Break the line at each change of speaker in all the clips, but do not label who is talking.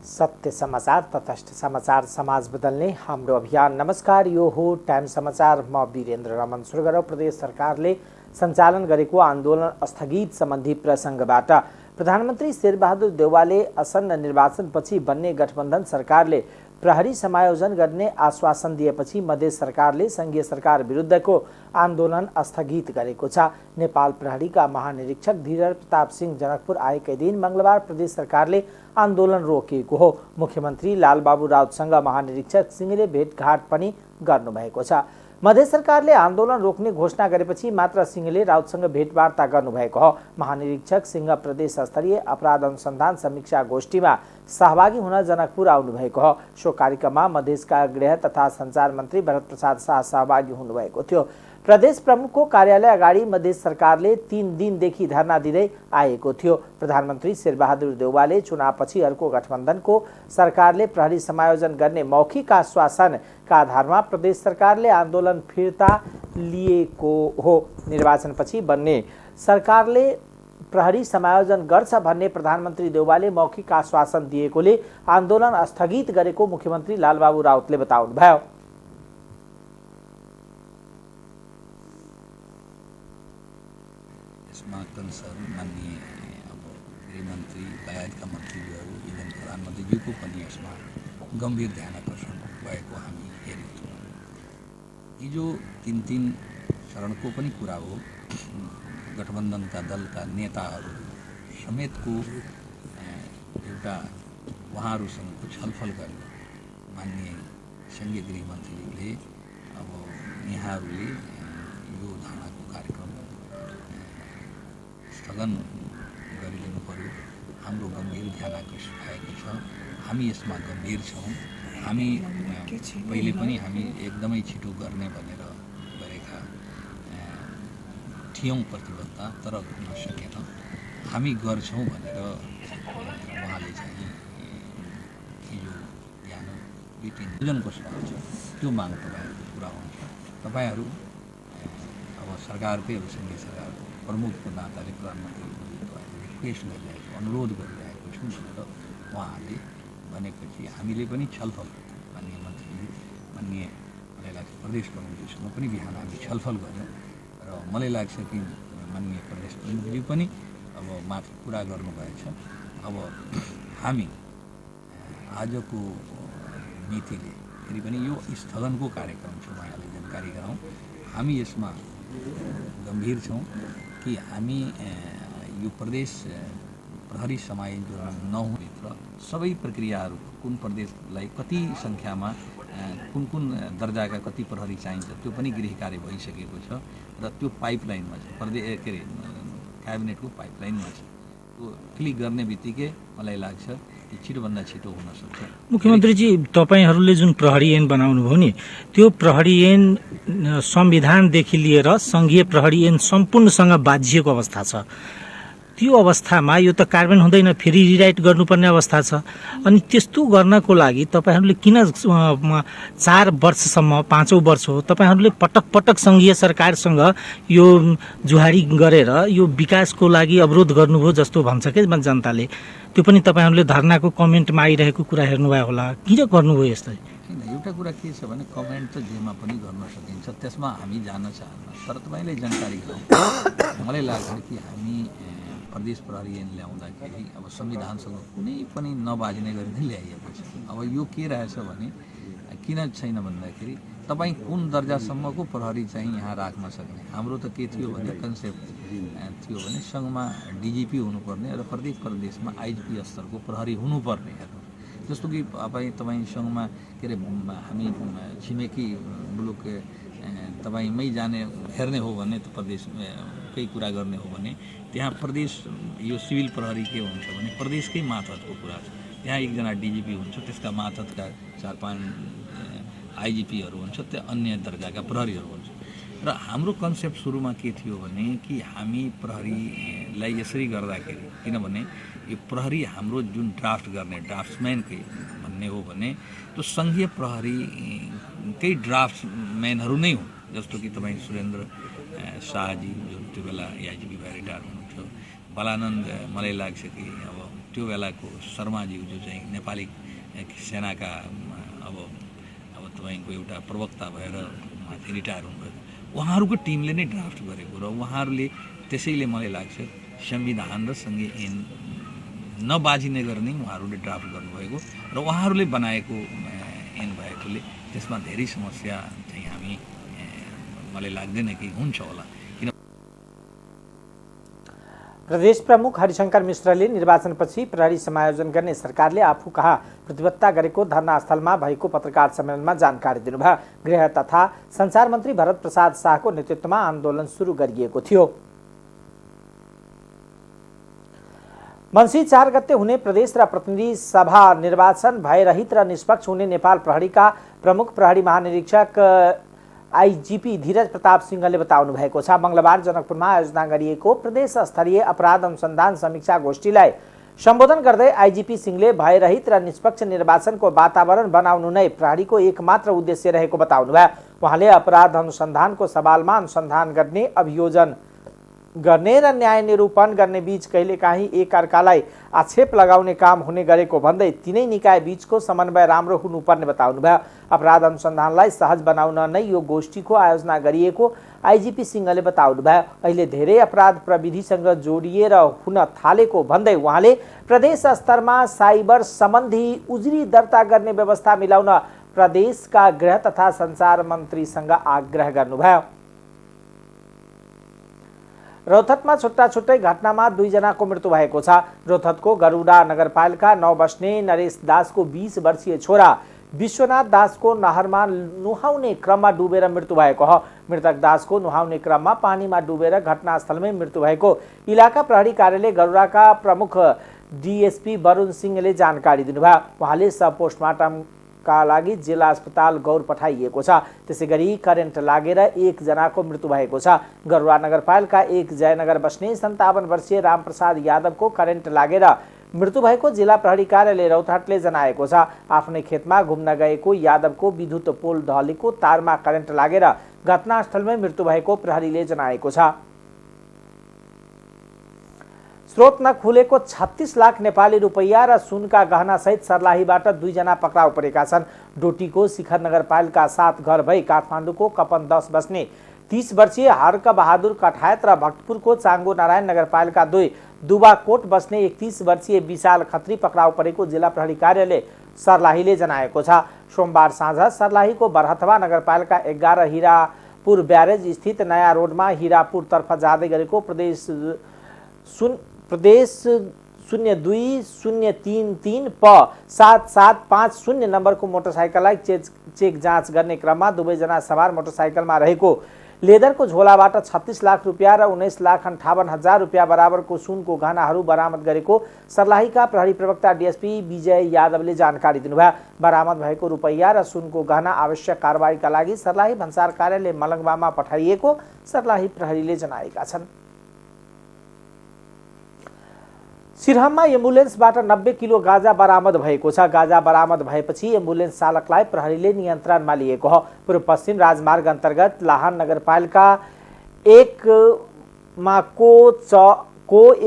सत्य समाचार तटस्थ समाचार समाज बदल्ने हाम्रो अभियान। नमस्कार, यो हो टाइम समाचार। म वीरेन्द्र रमन। सुरु गरौँ प्रदेश सरकारले सञ्चालन गरेको आन्दोलन स्थगित सम्बन्धी प्रसङ्गबाट। प्रधानमन्त्री शेरबहादुर देउवाले आसन्न निर्वाचनपछि बन्ने गठबन्धन सरकारले प्रहरी समायोजन गर्ने आश्वासन दिएपछि मधेस सरकारले संघीय सरकार विरुद्धको आन्दोलन स्थगित गरेको छ। नेपाल प्रहरीका महानिरीक्षक धीरज प्रताप सिंह जनकपुर आएकै दिन मंगलबार प्रदेश सरकारले आन्दोलन रोकेको हो। मुख्यमन्त्री लालबाबु राउतसँग महानिरीक्षक सिंहले भेटघाट पनि गर्नुभएको छ। मधेस सरकारले आन्दोलन रोक्ने घोषणा गरेपछि मात्र सिंहले राउतसँग भेटवार्ता गर्नुभएको हो। महानिरीक्षक सिंह प्रदेश स्तरीय अपराध अनुसन्धान समीक्षा गोष्ठीमा सहभागी हुन जनकपुर आउनुभएको हो। सो कार्यक्रममा मधेसका गृह तथा सञ्चार मन्त्री भरत प्रसाद शाह सहभागी हुनुभएको थियो। प्रदेश प्रमुखको कार्यालय अगाडि मधेस सरकारले 3 दिनदेखि धरना दिँदै आएको थियो। प्रधानमन्त्री शेरबहादुर देउवाले चुनावपछि अर्को गठबन्धनको सरकारले प्रहरी समायोजन गर्ने मौखिक आश्वासनका आधारमा प्रदेश सरकारले आन्दोलन फिर्ता लिएको हो। निर्वाचनपछि बन्ने सरकारले प्रहरी समायोजन गर्छ भन्ने प्रधानमन्त्री देउवाले मौखिक आश्वासन दिएकोले आन्दोलन स्थगित गरेको मुख्यमन्त्री लालबाबु राउतले बताउनुभयो।
माननीय गृहमन्त्री लगायतका मन्त्रीहरू इभन प्रधानमन्त्रीज्यूको पनि यसमा गम्भीर ध्यान आकर्षण भएको हामी हेरेको छौँ। हिजो 3 चरणको पनि कुरा हो। गठबन्धनका दलका नेताहरू समेतको एउटा उहाँहरूसँगको छलफल गर्ने माननीय संघीय गृहमन्त्रीले अब यहाँहरूले यो धाराको कार्यक्रम स्थगन गरिदिनु पर्यो। हाम्रो गम्भीर ध्यान आकर्षित भएको छ। हामी यसमा गम्भीर छौँ। हामी पहिले पनि हामी एकदमै छिटो गर्ने भनेर गरेका थियौँ प्रतिबद्धता, तर हुन सकेन। हामी गर्छौँ भनेर उहाँले चाहिँ हिजो बिहान विजनको सवाल छ, त्यो माग तपाईँहरूको पुरा हुन्छ। तपाईँहरू अब सरकारकै संघीय सरकार प्रमुखको नाताले प्रधानमन्त्रीको रिक्वेस्ट गरिरहेको, अनुरोध गरिरहेको छौँ भनेर उहाँहरूले भनेपछि हामीले पनि छलफल माननीय मन्त्री माननीय मलाई लाग्छ प्रदेश प्रमुखज्यूसँग पनि बिहान हामी छलफल गऱ्यौँ र मलाई लाग्छ कि माननीय प्रदेश प्रमुखज्यू पनि अब माथि कुरा गर्नुभएछ। अब हामी आजको मितिले फेरि पनि यो स्थगनको कार्यक्रम छ, उहाँहरूले जानकारी गराउँ। हामी यसमा गम्भीर छौँ कि हामी यो प्रदेश प्रहरी समायोजन नहुनेभित्र सबै प्रक्रियाहरू कुन प्रदेशलाई कति सङ्ख्यामा कुन दर्जाका कति प्रहरी चाहिन्छ त्यो पनि गृह कार्य भइसकेको छ र त्यो पाइपलाइनमा छ। के अरे क्याबिनेटको पाइपलाइनमा छ। त्यो क्लिक गर्ने बित्तिकै मलाई लाग्छ कि छिटोभन्दा छिटो हुन सक्छ।
मुख्यमन्त्रीजी, तपाईँहरूले जुन प्रहरी ऐन बनाउनु भयो नि, त्यो प्रहरी ऐन संविधानदेखि लिएर सङ्घीय प्रहरी ऐन सम्पूर्णसँग बाझिएको अवस्था छ। त्यो अवस्थामा यो त कार्यान्वयन हुँदैन, फेरि रिराइट गर्नुपर्ने अवस्था छ। अनि त्यस्तो गर्नको लागि तपाईँहरूले किन 4 वर्षसम्म 5औं वर्ष हो तपाईँहरूले पटक पटक सङ्घीय सरकारसँग यो जुहारी गरेर यो विकासको लागि अवरोध गर्नुभयो जस्तो भन्छ के जनताले। त्यो पनि तपाईँहरूले धरनाको कमेन्टमा आइरहेको कुरा हेर्नुभयो होला, किन गर्नुभयो यस्तो?
एउटा कुरा के छ भने कमेन्ट त जेमा पनि गर्न सकिन्छ, त्यसमा हामी जान चाहन्न। तर तपाईँले जानकारी गराउँ, मलाई लाग्छ कि हामी प्रदेश प्रहरी ऐन ल्याउँदाखेरि अब संविधानसँग कुनै पनि नबाझ्ने गरी नै ल्याइएको छ। अब यो के रहेछ भने किन छैन भन्दाखेरि तपाईँ कुन दर्जासम्मको प्रहरी चाहिँ यहाँ राख्न सक्ने। हाम्रो त के थियो भने कन्सेप्ट थियो भने सङ्घमा डिजिपी हुनुपर्ने र प्रत्येक प्रदेशमा आइजिपी स्तरको प्रहरी हुनुपर्ने। हेर्नु, जस्तो कि तपाईँ सङ्घमा के अरे हामी छिमेकी मुलुक तपाईँमै जाने हेर्ने हो भने त प्रदेशकै कुरा गर्ने हो भने त्यहाँ प्रदेश यो सिभिल प्रहरी के हुन्छ भने प्रदेशकै मातहतको कुरा छ। त्यहाँ एकजना डिजिपी हुन्छ, त्यसका मातहतका 4-5 आइजिपीहरू हुन्छ, त्यो अन्य दर्जाका प्रहरीहरू हुन्छ। र हाम्रो कन्सेप्ट सुरुमा के थियो भने कि हामी प्रहरीलाई यसरी गर्दाखेरि, किनभने यो प्रहरी हाम्रो जुन ड्राफ्ट गर्ने ड्राफ्ट्सम्यानकै भन्ने हो भने त्यो सङ्घीय प्रहरीकै ड्राफ्ट्सम्यानहरू नै हुन्। जस्तो कि तपाईँ सुरेन्द्र शाहजी जुन त्यो बेला एआइजिपी भएर रिटायर हुनुहुन्छ, बालानन्द मलाई लाग्छ कि अब त्यो बेलाको शर्माज्यू जो चाहिँ नेपाली सेनाका अब तपाईँको एउटा प्रवक्ता भएर माथि रिटायर हुनुभयो, उहाँहरूको टिमले नै ड्राफ्ट गरेको र उहाँहरूले त्यसैले मलाई लाग्छ संविधान र सङ्घीय ऐन नबाजिने गर्ने उहाँहरूले ड्राफ्ट गर्नुभएको र उहाँहरूले बनाएको ऐन भएकोले त्यसमा धेरै समस्या चाहिँ मलाई लाग्दैन कि हुन्छ होला। किन
प्रदेश प्रमुख हरिशंकर मिश्रले निर्वाचनपछि प्रहरी समायोजन गर्ने सरकारले आफू कहाँ प्रतिबद्धता गरेको धरना स्थलमा भएको पत्रकार सम्मेलनमा जानकारी दिनुभयो। गृह तथा संचार मन्त्री भरत प्रसाद शाहको नेतृत्वमा आन्दोलन सुरु गरिएको थियो। मङ्सिर 4 गते हुने प्रदेश र प्रतिनिधि सभा निर्वाचन भयरहित र निष्पक्ष हुने नेपाल प्रहरीका प्रमुख प्रहरी महानिरीक्षक आईजीपी धीरज प्रताप सिंहले बताउनु भएको छ। मंगलबार जनकपुरमा आयोजना गरिएको प्रदेश स्तरीय अपराध अनुसन्धान समीक्षा गोष्ठीलाई सम्बोधन गर्दै आईजीपी सिंहले भयरहित र निष्पक्ष निर्वाचनको वातावरण बनाउनु नै प्रहरीको एकमात्र उद्देश्य रहेको बताउनुभयो। उहाँले अपराध अनुसन्धानको सवालमा अनुसन्धान गर्ने, अभियोजन गर्ने र न्याय निरूपण गर्ने बीच कहिलेकाहीँ एक अर्कालाई आक्षेप लगाउने काम हुने गरेको भन्दै तिनै निकाय बीचको समन्वय राम्रो हुनुपर्ने बताउनुभयो। अपराध अनुसन्धानलाई सहज बनाउन नै यो गोष्ठीको आयोजना गरिएको आईजीपी सिंहले बताउनुभयो। अहिले धेरै अपराध प्रविधिसँग जोडिएर हुन थालेको भन्दै उहाँले प्रदेश स्तरमा साइबर सम्बन्धी उजुरी दर्ता गर्ने व्यवस्था मिलाउन प्रदेशका गृह तथा संचार मन्त्रीसँग आग्रह गर्नुभयो। रौतहटमा छुट्टा छुट्टै घटनामा 2 जनाको मृत्यु भएको छ। रौतहटको गरुडा नगरपालिका 9 बस्ने नरेश दासको 20 वर्षीय छोरा विश्वनाथ दासको नहरमा नुहाउने क्रममा डुबेर मृत्यु भएको हो। मृतक दासको नुहाउने क्रममा पानीमा डुबेर घटनास्थलमै मृत्यु भएको इलाका प्रहरी कार्यालय गरुडाका प्रमुख डीएसपी वरुण सिंहले जानकारी दिनुभयो। उहाँले सब पोस्टमार्टम का लागि जिल्ला अस्पताल गौर पठाइएको छ। त्यसैगरी करेन्ट लागेर 1 जनाको मृत्यु भएको छ। गरुडा नगरपालिका 1 जयनगर बस्ने 57 वर्षीय रामप्रसाद यादवको करेन्ट लागेर मृत्यु भएको जिल्ला प्रहरी कार्यालय रौतहटले जनाएको छ। आफ्नै खेतमा घुम्न गएको यादवको विद्युत पोल ढलेको तारमा करेन्ट लागेर घटनास्थलमै मृत्यु भएको प्रहरीले जनाएको छ। स्रोत नखुलेको 36 लाख नेपाली रुपैयाँ र सुनका गहना सहित सर्लाहीबाट 2 जना पक्राउ परेका छन्। डोटीको शिखर नगरपालिका 7 घर भई काठमाडौँको कपन 10 बस्ने 30 वर्षीय हर्क बहादुर कठायत र भक्तपुरको चाङ्गो नारायण नगरपालिका 2 दुबाकोट बस्ने 31 वर्षीय विशाल खत्री पक्राउ परेको जिल्ला प्रहरी कार्यालय सर्लाहीले जनाएको छ। सोमबार साँझ सर्लाहीको बरहथवा नगरपालिका 11 हिरापुर ब्यारेज स्थित नयाँ रोडमा हिरापुरतर्फ जाँदै गरेको प्रदेश 02-033 प 7750 नम्बरको मोटरसाइकललाई चेक जाँच गर्ने क्रममा 2 जना सवार मोटरसाइकलमा रहेको लेदरको झोलाबाट 36 लाख रुपियाँ र 19,58,000 रुपियाँ बराबरको सुनको गहनाहरू बरामद गरेको सर्लाहीका प्रहरी प्रवक्ता डीएसपी विजय यादवले जानकारी दिनुभयो। बरामद भएको रुपैयाँ र सुनको गहना आवश्यक कारबाहीका लागि सर्लाही भन्सार कार्यालय मलङ्गवामा पठाइएको सर्लाही प्रहरीले जनाएका छन्। सिरहममा एम्बुलेन्सबाट 90 किलो गाँजा बरामद भएको छ। गाँजा बरामद भएपछि एम्बुलेन्स चालकलाई प्रहरीले नियन्त्रणमा लिएको हो। पूर्व पश्चिम राजमार्ग अन्तर्गत लाहान नगरपालिका 1 मा को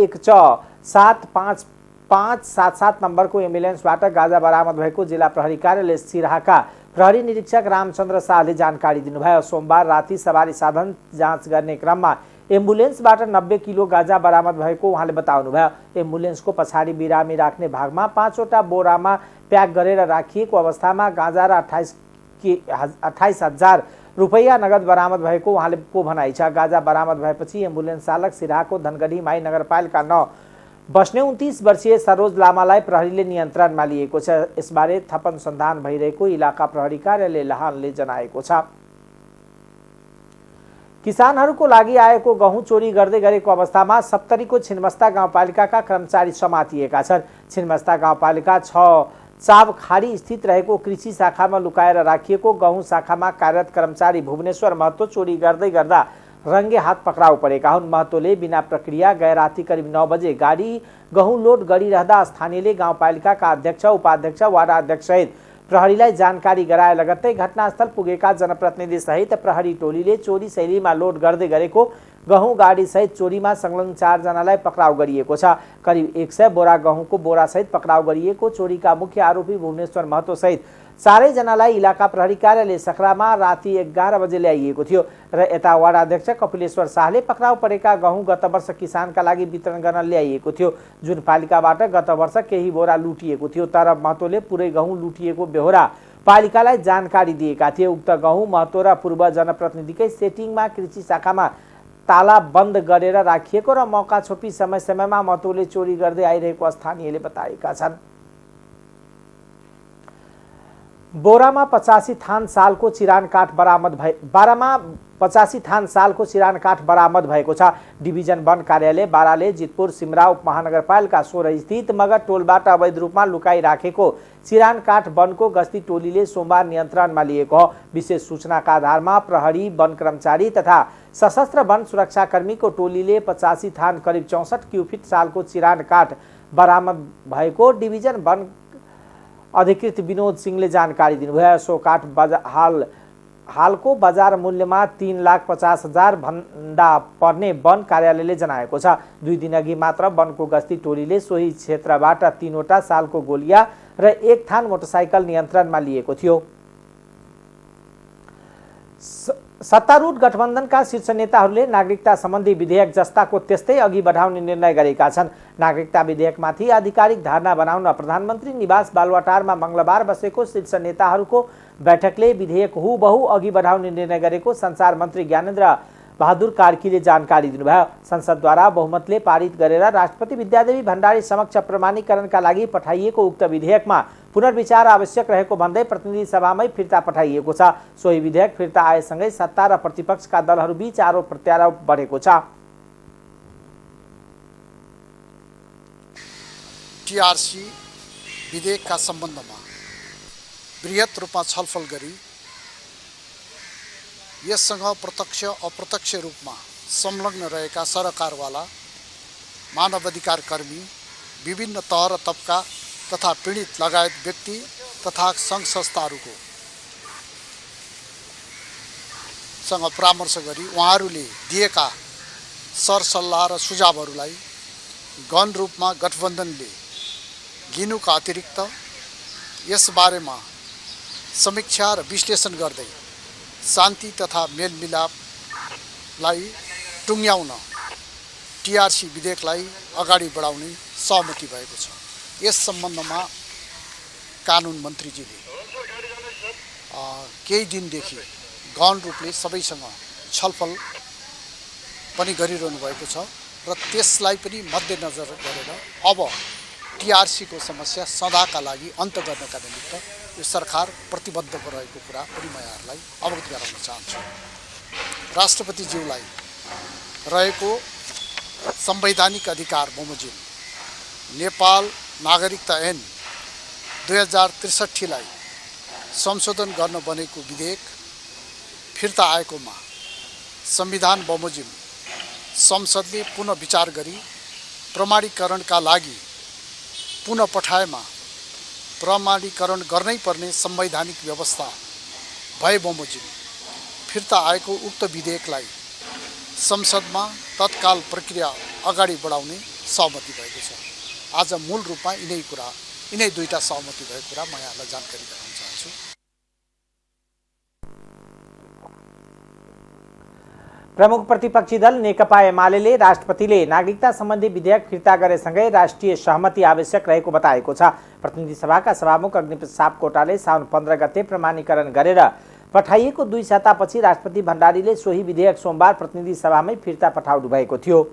1 च 75577 नम्बरको एम्बुलेन्सबाट गाँजा बरामद भएको जिल्ला प्रहरी कार्यालय सिराहाका प्रहरी निरीक्षक रामचन्द्र शाहले जानकारी दिनुभयो। सोमबार राति सवारी साधन जाँच गर्ने क्रममा एम्बुलेन्सबाट 90 किलो गाँजा बरामद भएको उहाँले बताउनुभयो। एम्बुलेन्सको पछाडि बिरामी राख्ने भागमा 5 वटा बोरामा प्याक गरेर राखिएको अवस्थामा गाँजा र 28,000 रुपैयाँ नगद बरामद भएको उहाँले भनाइ छ। गाँजा बरामद भएपछि एम्बुलेन्स चालक सिराहाको धनगढी माई नगरपालिका 9 बस्ने 29 वर्षीय सरोज लामालाई प्रहरीले नियन्त्रणमा लिएको छ। यसबारे थप अनुसन्धान भइरहेको इलाका प्रहरी कार्यालय लाहानले जनाएको छ। किसानहरूको लागि आएको गहुँ चोरी गर्दै गरेको अवस्थामा सप्तरीको छिनमस्ता गाउँपालिकाका कर्मचारी समातिएका छन्। छिनमस्ता गाउँपालिका 6 चाबखारी स्थित रहेको कृषि शाखामा लुकाएर राखिएको गहुँ शाखामा कार्यरत कर्मचारी भुवनेश्वर महतो चोरी गर्दै गर्दा रङ्गे हात पक्राउ परेका हुन्। महतोले बिना प्रक्रिया गैराती करिब 9 बजे गाडी गहुँ लोड गरिरहँदा स्थानीयले गाउँपालिकाका अध्यक्ष, उपाध्यक्ष, वार्ड अध्यक्ष सहित प्रहरीलाई जानकारी गराए लगत्तै घटनास्थल पुगेका जनप्रतिनिधि सहित प्रहरी टोलीले चोरी शैलीमा लोड गर्दै गरेको गहुँ गाडीसहित चोरीमा संलग्न 4 जनालाई पक्राउ गरिएको छ। करिब 100 बोरा गहुँको बोरासहित पक्राउ गरिएको चोरीका मुख्य आरोपी भुवनेश्वर महतोसहित 4 जनालाई इलाका प्रहरी कार्यालय सखरामा राति 11 बजे ल्याइएको थियो र यता वडा अध्यक्ष कपिलेश्वर शाहले पक्राउ परेका गहुँ गत वर्ष किसानका लागि वितरण गर्न ल्याइएको थियो, जुन पालिकाबाट गत वर्ष केही बोरा लुटिएको थियो। तर महतोले पुरै गहुँ लुटिएको बेहोरा पालिकालाई जानकारी दिएका थिए। उक्त गहुँ महतो र पूर्व जनप्रतिनिधिकै सेटिङमा कृषि शाखामा ताला बन्द गरेर राखिएको र मौका छोपी समय समयमा महतोले चोरी गर्दै आइरहेको स्थानीयले बताएका छन्। बोरामा 85 थान सालको चिरान काठ बरामद भए 12मा 85 थान सालको चिरान काठ बरामद भएको छ। डिभिजन वन कार्यालय बाराले जितपुर सिमरा उपमहानगरपालिका 16 स्थित मगर टोलबाट अवैध रूपमा लुकाई राखेको चिरान काठ वनको गस्ती टोलीले सोमबार नियन्त्रणमा लिएको हो। विशेष सूचनाका आधारमा प्रहरी, वन कर्मचारी तथा सशस्त्र वन सुरक्षाकर्मीको टोलीले 85 थान करिब 64 क्युफिट सालको चिरान काठ बरामद भएको डिभिजन वन अधिकृत विनोद सिंहले जानकारी दिनुभयो। सो काठ हालको बजार मूल्यमा 3,50,000 भन्दा पर्ने वन कार्यालयले जनाएको छ। 2 दिनअघि मात्र वनको गस्ती टोलीले सोही क्षेत्रबाट 3वटा सालको गोलिया र 1 थान मोटरसाइकल नियन्त्रणमा लिएको थियो। सत्तारूढ गठबन्धनका शीर्ष नेताहरूले नागरिकता सम्बन्धी विधेयक जस्ताको त्यस्तै अघि बढाउने निर्णय गरेका छन्। नागरिकता विधेयकमाथि आधिकारिक धारणा बनाउन प्रधानमन्त्री निवास बालुवाटारमा मंगलबार बसेको शीर्ष नेताहरूको बैठकले विधेयक हुबहु अघि बढाउने निर्णय गरेको सञ्चार मन्त्री ज्ञानेन्द्र बहादुर कार्कीले जानकारी दिनुभयो। संसदद्वारा बहुमतले पारित गरेर राष्ट्रपति विद्यादेवी भण्डारी समक्ष प्रमाणीकरणका लागि पठाइएको उक्त विधेयकमा पुनर्विचार आवश्यक रहेको भन्दै प्रतिनिधि सभामै फिर्ता पठाइएको छ। सोही विधेयक फिर्ता आएसँगै सत्ता र प्रतिपक्षका दलहरूबीच आरोप प्रत्यारोप बढेको छ।
टीआरसी विधेयकका सम्बन्धमा बृहत रूपमा छलफल गरी यससँग प्रत्यक्ष अप्रत्यक्ष रूपमा संलग्न रहेका सरकारवाला मानवाधिकार कर्मी, विभिन्न तह र तबका तथा पीडित लगायत व्यक्ति तथा सङ्घ संस्थाहरूको सँग परामर्श गरी उहाँहरूले दिएका सरसल्लाह र सुझावहरूलाई गहन रूपमा गठबन्धनले लिनुका अतिरिक्त यसबारेमा समीक्षा र विश्लेषण गर्दै शान्ति तथा मेलमिलापलाई टुङ्ग्याउन टीआरसी विधेयकलाई अगाडि बढाउने सहमति भएको छ। यस सम्बन्धमा कानुन मन्त्रीजीले केही दिनदेखि गहन रूपले सबैसँग छलफल पनि गरिरहनु भएको छ र त्यसलाई पनि मध्यनजर गरेर अब टीआरसीको समस्या सदाका लागि अन्त्य गर्नका निमित्त यो सरकार प्रतिबद्ध रहेको कुरा पनि म यहाँहरूलाई अवगत गराउन चाहन्छु। राष्ट्रपतिज्यूलाई रहेको संवैधानिक अधिकार बमोजिम नेपाल नागरिकता ऐन 2063 लाई संशोधन गर्न बनेको विधेयक फिर्ता आएकोमा संविधान बमोजिम संसदले पुनः विचार गरी प्रमाणीकरणका लागि पुनः पठाएमा प्रमाणीकरण गर्नै पर्ने संवैधानिक व्यवस्था भए बमोजिम फिर्ता आएको उक्त विधेयकलाई संसदमा तत्काल प्रक्रिया अगाडि बढाउने सहमति भएको छ। आज मूल रूपमा यिनै दुईटा सहमति भएको कुरा म यहाँलाई जानकारी गराउन चाहन्छु।
प्रमुख प्रतिपक्षी दल नेकपा एमाले राष्ट्रपतिले नागरिकता सम्बन्धी विधेयक फिर्ता गरेसँगै राष्ट्रिय सहमति आवश्यक रहेको बताएको छ। प्रतिनिधि सभाका सभामुख अग्निप्रसाद सापकोटाले साउन 15 गते प्रमाणीकरण गरेर पठाइएको 2 सातापछि राष्ट्रपति भण्डारीले सोही विधेयक सोमबार प्रतिनिधि सभामै फिर्ता पठाउनु भएको थियो।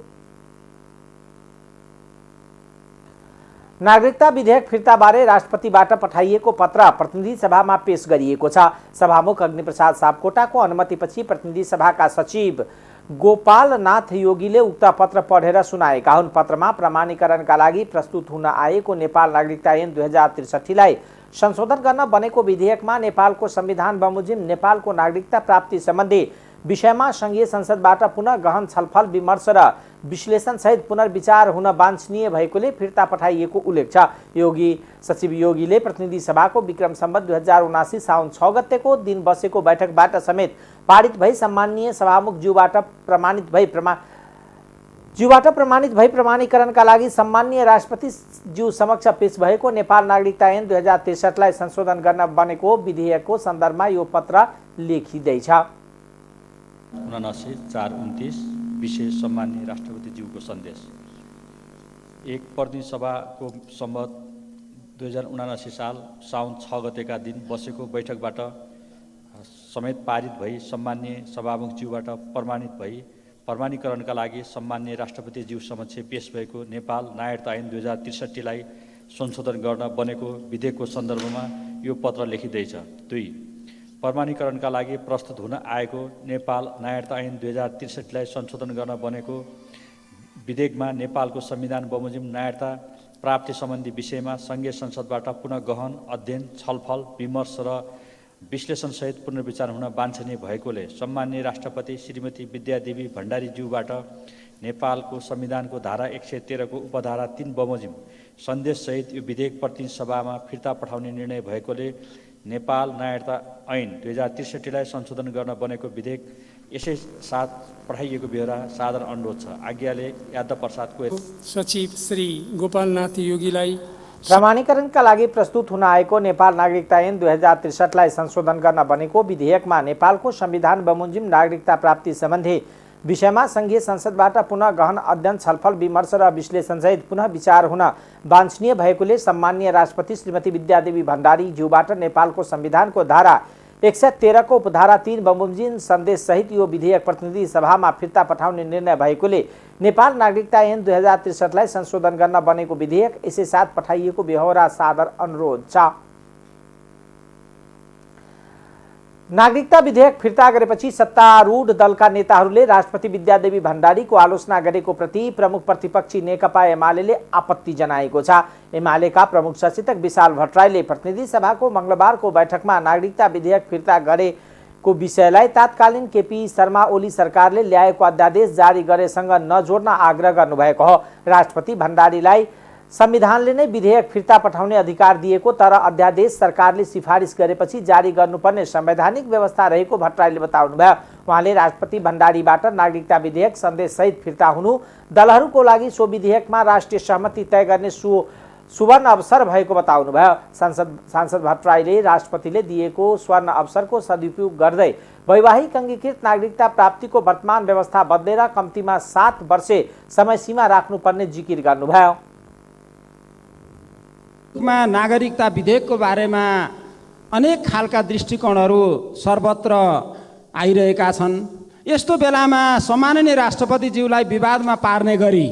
नागरिकता विधेयक फिर्ताबारे राष्ट्रपतिबाट पठाइएको पत्र प्रतिनिधि सभामा पेश गरिएको छ। सभामुख अग्निप्रसाद सापकोटाको अनुमतिपछि प्रतिनिधि सभाका सचिव गोपाल नाथ योगीले उक्त पत्र पढेर सुनाएका हुन्। पत्रमा प्रमाणीकरणका लागि प्रस्तुत हुन आएको नेपाल नागरिकता ऐन 2063 लाई संशोधन गर्न बनेको विधेयकमा नेपालको संविधान बमोजिम नेपालको नागरिकता प्राप्ति सम्बन्धी विषयमा संघीय संसदबाट पुनः गहन छलफल विमर्श र विश्लेषण सहित पुनर्विचार हुन वाञ्छनीय भएकोले फिर्ता पठाइएको उल्लेख छ। सचिव योगीले प्रतिनिधि सभाको विक्रम सम्वत 2079 साउन 6 गतेको दिन बसेको बैठकबाट समेत पारित भई सम्माननीय सभामुख ज्यूबाट प्रमाणित भई प्रमाणीकरणका लागि सम्माननीय राष्ट्रपति ज्यू समक्ष पेश भएको नेपाल नागरिकता ऐन 2063 लाई संशोधन गर्न बनेको विधेयकको सन्दर्भमा यो पत्र लेखिँदैछ।
79/4/29 विषय सम्माननीय राष्ट्रपति ज्यूको सन्देश। एक प्रतिनिधि सभाको सम्वत 2079 साल साउन 6 गतेका दिन बसेको बैठकबाट समेत पारित भई सम्माननीय सभामुख ज्यूबाट प्रमाणित भई प्रमाणीकरणका लागि सम्माननीय राष्ट्रपति ज्यू समक्ष पेश भएको नेपाल नागरिकता ऐन 2063 लाई संशोधन गर्न बनेको विधेयकको सन्दर्भमा यो पत्र लेखिँदैछ। 2. प्रमाणीकरणका लागि प्रस्तुत हुन आएको नेपाल नागरिकता ऐन 2063 लाई संशोधन गर्न बनेको विधेयकमा नेपालको संविधान बमोजिम नागरिकता प्राप्ति सम्बन्धी विषयमा संघीय संसदबाट पुनः गहन अध्ययन छलफल विमर्श र विश्लेषणसहित पुनर्विचार हुन वाञ्छनीय भएकोले सम्माननीय राष्ट्रपति श्रीमती विद्यादेवी भण्डारी ज्यूबाट नेपालको संविधानको धारा 113 को उपधारा 3 बमोजिम सन्देशसहित यो विधेयक प्रतिनिधि सभामा फिर्ता पठाउने निर्णय भएकोले नेपाल नागरिकता ऐन 2063 लाई संशोधन गर्न बनेको विधेयक यसै साथ पठाइएको बेहोरा साधारण अनुरोध छ। आज्ञाले यादव प्रसादको
सचिव श्री गोपालनाथ योगीलाई
प्रमाणीकरणका लागि प्रस्तुत हुन आएको नेपाल नागरिकता ऐन 2063 लाई संशोधन गर्न बनेको विधेयकमा नेपालको संविधान बमोजिम नागरिकता प्राप्ति सम्बन्धी विषयमा संघीय संसदबाट पुनः गहन अध्ययन छलफल विमर्श र विश्लेषणसहित पुनः विचार हुन वाञ्छनीय भएकोले सम्माननीय राष्ट्रपति श्रीमती विद्यादेवी भण्डारी ज्यूबाट नेपालको संविधानको धारा 113 को उपधारा 3 बमोजिम सन्देश सहित यो विधेयक प्रतिनिधि सभामा फिर्ता पठाउने निर्णय भएकोले नेपाल नागरिकता ऐन 2063 लाई संशोधन गर्न बनेको विधेयक यसै साथ पठाइएको बेहोरा सादर अनुरोध छ। नागरिकता विधेयक फिर्ता गरेपछि सत्तारूढ दलका नेताहरूले राष्ट्रपति विद्यादेवी भण्डारीको आलोचना गरेको प्रति प्रमुख प्रतिपक्षी नेकपा एमाले आपत्ति जनाएको छ। एमालेका प्रमुख सचेतक विशाल भट्टराईले प्रतिनिधि सभाको मंगलबारको बैठकमा नागरिकता विधेयक फिर्ता गरेको विषयलाई तत्कालीन केपी शर्मा ओली सरकारले ल्याएको अध्यादेश जारी गरेसँग नजोड्न आग्रह गर्नुभएको हो। राष्ट्रपति भण्डारीलाई संविधानले नै विधेयक फिर्ता पठाउने अधिकार दिएको तर अध्यादेश सरकारले सिफारिस गरेपछि जारी गर्नुपर्ने संवैधानिक व्यवस्था रहेको भट्टराईले बताउनुभयो। उहाँले राष्ट्रपति भण्डारीबाट नागरिकता विधेयक सन्देशसहित फिर्ता हुनु दलहरूको लागि सो विधेयकमा राष्ट्रिय सहमति तय गर्ने सुवर्ण अवसर भएको बताउनुभयो। सांसद भट्टराईले राष्ट्रपतिले दिएको स्वर्ण अवसरको सदुपयोग गर्दै वैवाहिक अंगीकृत नागरिकता प्राप्तिको वर्तमान व्यवस्था बदलेर कम्तीमा 7 वर्षे समयसीमा राख्नुपर्ने जिकिर गर्नुभयो।
नागरिकता विधेयकको बारेमा अनेक खालका दृष्टिकोणहरू सर्वत्र आइरहेका छन्। यस्तो बेलामा सम्माननीय राष्ट्रपतिज्यूलाई विवादमा पार्ने गरी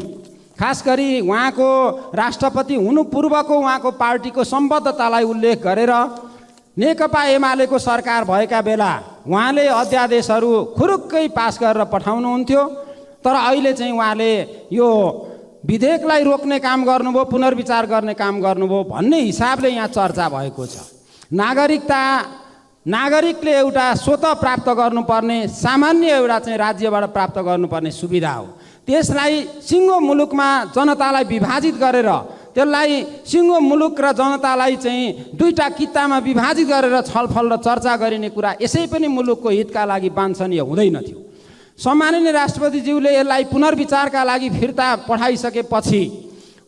खास गरी उहाँको राष्ट्रपति हुनु पूर्वको उहाँको पार्टीको सम्बद्धतालाई उल्लेख गरेर नेकपा एमालेको सरकार भएका बेला उहाँले अध्यादेशहरू खुरुक्कै पास गरेर पठाउनुहुन्थ्यो तर अहिले चाहिँ उहाँले यो विधेयकलाई रोक्ने काम गर्नुभयो, पुनर्विचार गर्ने काम गर्नुभयो भन्ने हिसाबले यहाँ चर्चा भएको छ। नागरिकले एउटा स्वतः प्राप्त गर्नुपर्ने सामान्य एउटा चाहिँ राज्यबाट प्राप्त गर्नुपर्ने सुविधा हो। त्यसलाई सिङ्गो मुलुकमा जनतालाई विभाजित गरेर त्यसलाई सिङ्गो मुलुक र जनतालाई चाहिँ दुईटा कितामा विभाजित गरेर छलफल र चर्चा गरिने कुरा यसै पनि मुलुकको हितका लागि वाञ्छनीय हुँदैन थियो। सम्माननीय राष्ट्रपतिज्यूले यसलाई पुनर्विचारका लागि फिर्ता पठाइसकेपछि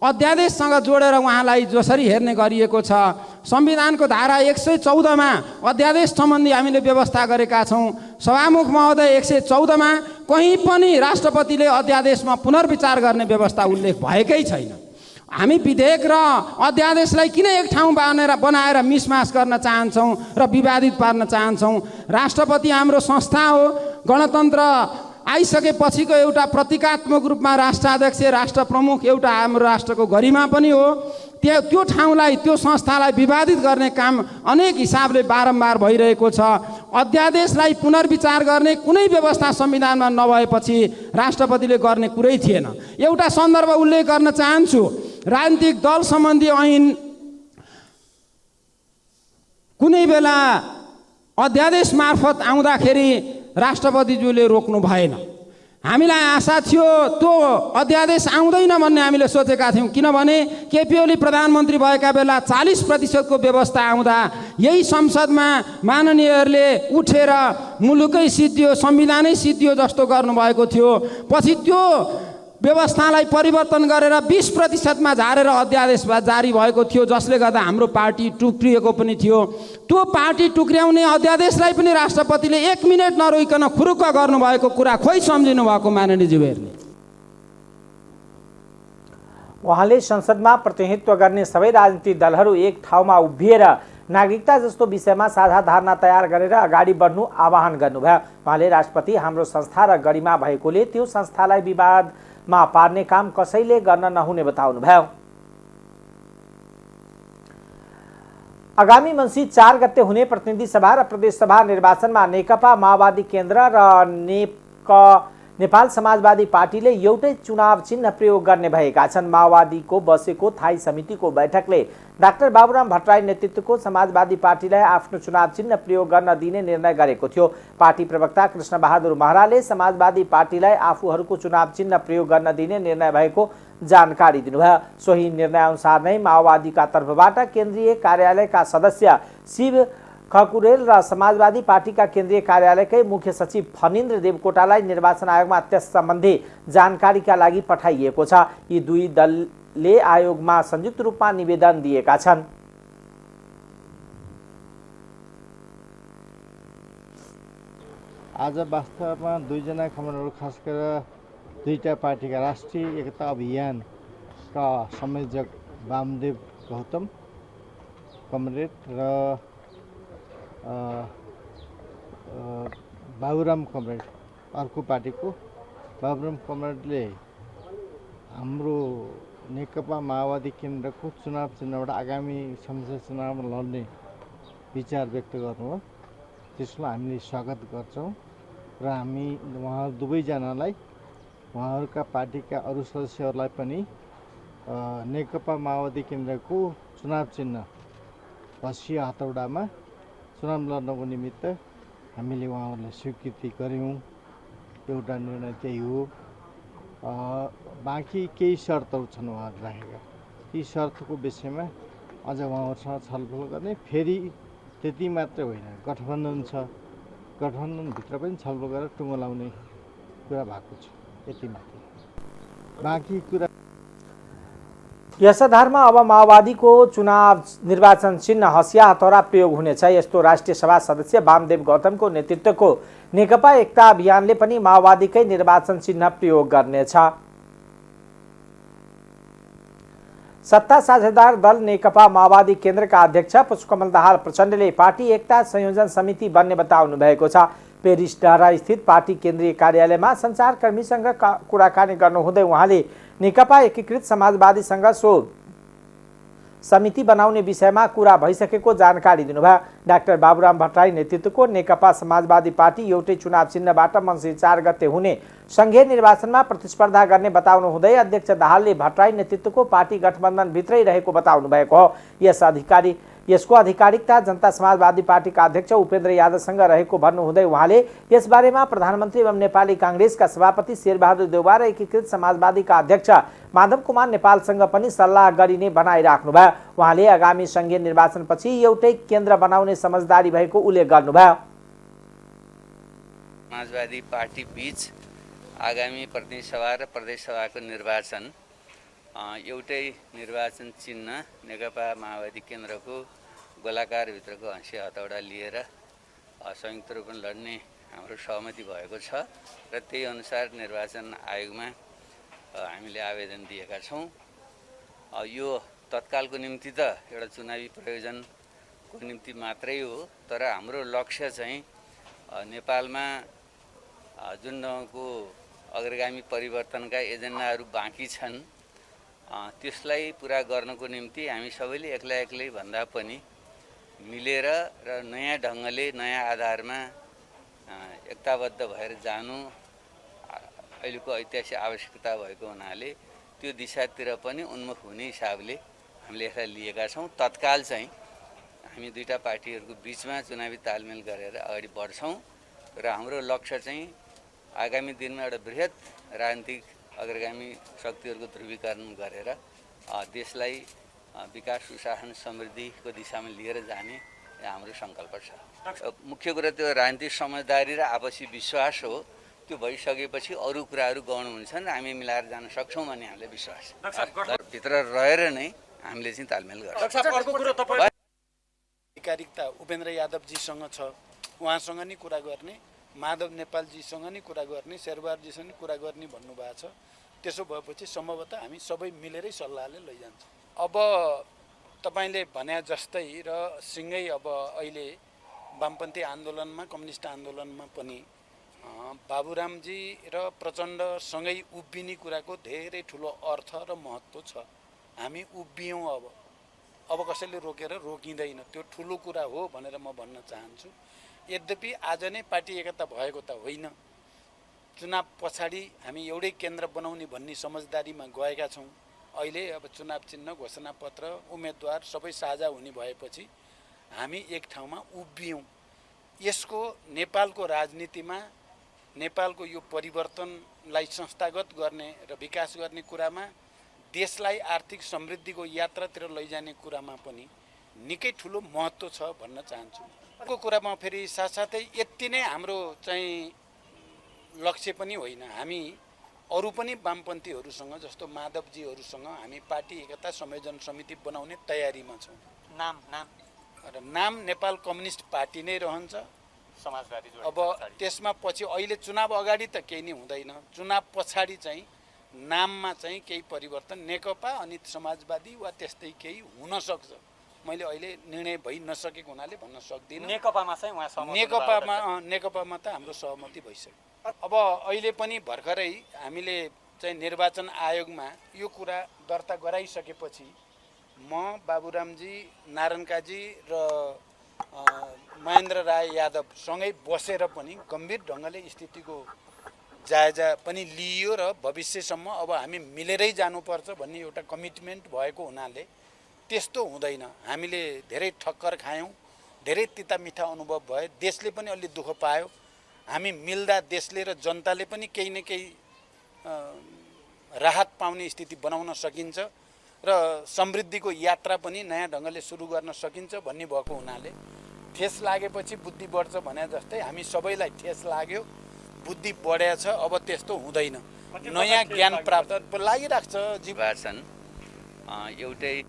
अध्यादेशसँग जोडेर उहाँलाई जसरी हेर्ने गरिएको छ, संविधानको धारा 114 मा अध्यादेश सम्बन्धी हामीले व्यवस्था गरेका छौँ। सभामुख महोदय 114 मा कहीँ पनि राष्ट्रपतिले अध्यादेशमा पुनर्विचार गर्ने व्यवस्था उल्लेख भएकै छैन। हामी विधेयक र अध्यादेशलाई किन एक ठाउँ बनाएर मिसमास गर्न चाहन्छौँ र विवादित पार्न चाहन्छौँ? राष्ट्रपति हाम्रो संस्था हो। गणतन्त्र आइसकेपछिको एउटा प्रतीकात्मक रूपमा राष्ट्राध्यक्ष राष्ट्र प्रमुख एउटा हाम्रो राष्ट्रको गरिमा पनि हो। त्यो ठाउँलाई त्यो संस्थालाई विवादित गर्ने काम अनेक हिसाबले बारम्बार भइरहेको छ। अध्यादेशलाई पुनर्विचार गर्ने कुनै व्यवस्था संविधानमा नभएपछि राष्ट्रपतिले गर्ने कुरै थिएन। एउटा सन्दर्भ उल्लेख गर्न चाहन्छु। राजनीतिक दल सम्बन्धी ऐन कुनै बेला अध्यादेश मार्फत आउँदाखेरि राष्ट्रपतिज्यूले रोक्नु भएन। हामीलाई आशा थियो त्यो अध्यादेश आउँदैन भन्ने हामीले सोचेका थियौँ, किनभने केपी ओली प्रधानमन्त्री भएका बेला 40% व्यवस्था आउँदा यही संसदमा माननीयहरूले उठेर मुलुकै सिद्धियो, संविधानै सिद्धियो जस्तो गर्नुभएको थियो। पछि त्यो व्यवस्थालाई परिवर्तन गरेर 20%मा झारेर अध्यादेश जारी भएको थियो, जसले गर्दा हाम्रो पार्टी टुक्रिएको पनि थियो। त्यो पार्टी टुक्र्याउने अध्यादेशलाई पनि राष्ट्रपतिले 1 मिनट नरोइकन खुरुक्क गर्नुभएको कुरा खोइ सम्झिनु भएको माननीय ज्यूहरूले।
उहाँले संसदमा प्रतिनिधित्व गर्ने सबै राजनीतिक दलहरू एक ठाउँमा उभिएर नागरिकता जस्तो विषयमा साझा धारणा तयार गरेर अगाडि बढ्नु आह्वान गर्नुभयो। उहाँले राष्ट्रपति हाम्रो संस्था र गरिमा भएकोले त्यो संस्थालाई विवादमा पार्ने काम कसैले गर्न नहुने बताउनुभयो। आगामी मङ्सिर 4 गते हुने प्रतिनिधि सभा र प्रदेश सभा निर्वाचनमा नेकपा माओवादी केन्द्र र नेपाल समाजवादी पार्टीले एउटै चुनाव चिन्ह प्रयोग गर्ने भएका छन्। माओवादीको बसेको थाई समितिको बैठकले डाक्टर बाबुराम भट्टराई नेतृत्वको समाजवादी पार्टीलाई आफ्नो चुनाव चिन्ह प्रयोग गर्न दिने निर्णय गरेको थियो। पार्टी प्रवक्ता कृष्णबहादुर महराले समाजवादी पार्टीलाई आफूहरूको चुनाव चिन्ह प्रयोग गर्न दिने निर्णय भएको जानकारी दिनुभयो। सोही निर्णयअनुसार नै माओवादीका तर्फबाट केन्द्रीय कार्यालयका सदस्य शिव खकुरेल र समाजवादी पार्टीका केन्द्रीय कार्यालयकै मुख्य सचिव फनिन्द्र देवकोटालाई निर्वाचन आयोगमा त्यस सम्बन्धी जानकारीका लागि पठाइएको छ। यी दुई दलले आयोगमा संयुक्त रूपमा निवेदन दिएका छन्।
आज वास्तवमा दुईजना कमरेडहरू, खास गरेर दुईटा पार्टीका राष्ट्रिय एकता अभियानका संयोजक वामदेव गौतम कमरेड र बाबुराम कमरेड, अर्को पार्टीको बाबुराम कमरेडले हाम्रो नेकपा माओवादी केन्द्रको चुनाव चिन्हबाट आगामी संसद चुनावमा लड्ने विचार व्यक्त गर्नुभयो। त्यसलाई हामीले स्वागत गर्छौँ र हामी उहाँहरू दुवैजनालाई, उहाँहरूका पार्टीका अरू सदस्यहरूलाई पनि नेकपा माओवादी केन्द्रको चुनाव चिन्ह हँसिया हतौडामा चुनाव लड्नको निमित्त हामीले उहाँहरूलाई स्वीकृति गऱ्यौँ। एउटा निर्णय त्यही हो। बाँकी केही शर्तहरू छन् उहाँहरूले राखेका। ती शर्तको विषयमा अझ उहाँहरूसँग छलफल गर्ने, फेरि त्यति मात्रै होइन, गठबन्धन छ, गठबन्धनभित्र पनि छलफल गरेर टुङ्गो लाउने कुरा भएको छ। यति मात्रै, बाँकी कुरा।
यस आधारमा अब माओवादीको चुनाव निर्वाचन चिन्ह हँसिया हतौडा प्रयोग हुनेछ। यस्तो राष्ट्रिय सभा सदस्य वामदेव गौतमको नेतृत्वको नेकपा एकता अभियानले पनि माओवादीकै निर्वाचन चिन्ह प्रयोग गर्नेछ। सत्ता साझेदार दल नेकपा माओवादी केन्द्रका अध्यक्ष पुष्पकमल दाहाल प्रचण्डले पार्टी एकता संयोजन समिति बन्ने बताउनु भएको छ। पेरिस डाँडा स्थित पार्टी केन्द्रीय कार्यालयमा सञ्चारकर्मीसँग कुराकानी गर्नुहुँदै उहाँले नेकपा एकीकृत समाजवादीसँग सो समिति बनाउने विषयमा कुरा भइसकेको जानकारी दिनुभयो। डाक्टर बाबुराम भट्टराई नेतृत्वको नेकपा समाजवादी पार्टी एउटै चुनाव चिन्हबाट मङ्सिर 4 गते हुने संघीय निर्वाचनमा प्रतिस्पर्धा गर्ने बताउनु हुँदै अध्यक्ष दाहालले भट्टराई नेतृत्वको पार्टी गठबन्धनभित्रै रहेको बताउनु भएको हो। यसको आधिकारिकता जनता समाजवादी पार्टीका अध्यक्ष उपेन्द्र यादवसँग रहेको भन्नुहुँदै उहाँले यसबारेमा प्रधानमन्त्री एवं नेपाली काङ्ग्रेसका सभापति शेरबहादुर देउवा र एकीकृत समाजवादीका अध्यक्ष माधव कुमार नेपालसँग पनि सल्लाह गरिने बनाइराख्नुभयो। उहाँले आगामी संघीय निर्वाचनपछि एउटै केन्द्र बनाउने समझदारी भएको उल्लेख गर्नुभयो।
समाजवादी पार्टी बीच आगामी प्रतिनिधि सभा र प्रदेश सभाको निर्वाचन एउटै निर्वाचन चिन्ह नेकपा माओवादी केन्द्रको गोलाकारभित्रको हँसिया हतौडा लिएर संयुक्त रूपमा लड्ने हाम्रो सहमति भएको छ र त्यही अनुसार निर्वाचन आयोगमा हामीले आवेदन दिएका छौँ। यो तत्कालको निम्ति त एउटा चुनावी प्रयोजनको निम्ति मात्रै हो, तर हाम्रो लक्ष्य चाहिँ नेपालमा जुन ढङ्गको अग्रगामी परिवर्तनका एजेन्डाहरू बाँकी छन् त्यसलाई पुरा गर्नको निम्ति हामी सबैले एक्लै एक्लै भन्दा पनि मिलेर र नयाँ ढङ्गले नयाँ आधारमा एकताबद्ध भएर जानु अहिलेको ऐतिहासिक आवश्यकता भएको हुनाले त्यो दिशातिर पनि उन्मुख हुने हिसाबले हामीले यसलाई लिएका छौँ। तत्काल चाहिँ हामी दुईटा पार्टीहरूको बिचमा चुनावी तालमेल गरेर अगाडि बढ्छौँ र हाम्रो लक्ष्य चाहिँ आगामी दिनमा एउटा बृहत राजनीतिक अग्रगामी शक्तिहरूको ध्रुवीकरण गरेर देशलाई विकास सुशासन समृद्धिको दिशामा लिएर जाने हाम्रो सङ्कल्प छ। मुख्य कुरा त्यो राजनीतिक समझदारी र आपसी विश्वास हो। त्यो भइसकेपछि अरू कुराहरू गर्नु हुन्छन्, हामी मिलाएर जान सक्छौँ भन्ने हामीले विश्वास छ। भित्र रहेर नै हामीले चाहिँ तालमेल गर्छौँ।
आधिकारिकता उपेन्द्र यादवजीसँग छ, उहाँसँग नि कुरा गर्ने, माधव नेपालजीसँग नि कुरा गर्ने, शेरबहादुरजीसँग नि कुरा गर्ने भन्नुभएको छ। त्यसो भएपछि सम्भवतः हामी सबै मिलेरै सल्लाहले लैजान्छौँ। अब तपाईँले भने जस्तै र सँगै अब अहिले वामपन्थी आन्दोलनमा, कम्युनिस्ट आन्दोलनमा पनि बाबुरामजी र प्रचण्डसँगै उभिने कुराको धेरै ठुलो अर्थ र महत्त्व छ। हामी उभियौँ, अब कसैले रोकेर रोकिँदैन, त्यो ठुलो कुरा हो भनेर म भन्न चाहन्छु। यद्यपि आज नै पार्टी एकता भएको त होइन, चुनाव पछाडि हामी एउटै केन्द्र बनाउने भन्ने समझदारीमा गएका छौँ। अहिले अब चुनाव चिन्ह, घोषणापत्र, उम्मेदवार सबै साझा हुने भएपछि हामी एक ठाउँमा उभियौँ। यसको नेपालको राजनीतिमा, नेपालको यो परिवर्तनलाई संस्थागत गर्ने र विकास गर्ने कुरामा, देशलाई आर्थिक समृद्धिको यात्रातिर लैजाने कुरामा पनि निकै ठुलो महत्त्व छ भन्न चाहन्छु। अर्को कुरामा फेरि साथसाथै यति नै हाम्रो चाहिँ लक्ष्य पनि होइन, हामी अरू पनि वामपन्थीहरूसँग जस्तो माधवजीहरूसँग हामी पार्टी एकता संयोजन समिति बनाउने तयारीमा छौँ। नाम नेपाल कम्युनिस्ट पार्टी नै रहन्छ। अब त्यसमा पछि अहिले चुनाव अगाडि त केही नै हुँदैन, चुनाव पछाडि चाहिँ नाममा चाहिँ केही परिवर्तन नेकपा अनि समाजवादी वा त्यस्तै केही हुन सक्छ। मैले अहिले निर्णय भइ नसकेको हुनाले भन्न सक्दिनँ। नेकपामा त हाम्रो सहमति भइसक्यो। अब अहिले पनि भर्खरै हामीले चाहिँ निर्वाचन आयोगमा यो कुरा दर्ता गराइसकेपछि म, बाबुरामजी, नारायण काजी र महेन्द्र राय यादव सँगै बसेर पनि गम्भीर ढङ्गले स्थितिको जायजा पनि लिइयो र भविष्यसम्म अब हामी मिलेरै जानुपर्छ भन्ने एउटा कमिटमेन्ट भएको हुनाले त्यस्तो हुँदैन। हामीले धेरै ठक्कर खायौँ, धेरै तिता मिठा अनुभव भयो, देशले पनि अलि दुःख पायो। हामी मिल्दा देशले र जनताले पनि केही न केही राहत पाउने स्थिति बनाउन सकिन्छ र समृद्धिको यात्रा पनि नयाँ ढङ्गले सुरु गर्न सकिन्छ भन्ने भएको हुनाले ठेस लागेपछि बुद्धि बढ्छ भने जस्तै हामी सबैलाई ठेस लाग्यो, बुद्धि बढेको छ। अब त्यस्तो हुँदैन, नयाँ ज्ञान प्राप्त लागिरहेको छ।
जीवासन एउटै।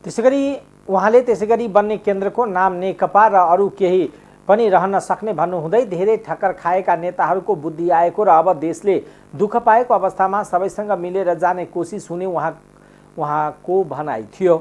त्यसैगरी उहाँले त्यसैगरी बन्ने केन्द्रको नाम नेकपा र अरू केही पनि रहन सक्ने भन्नुहुँदै धेरै ठक्कर खाएका नेताहरूको बुद्धि आएको र अब देशले दुःख पाएको अवस्थामा सबैसँग मिलेर जाने कोसिस हुने उहाँको भनाइ थियो।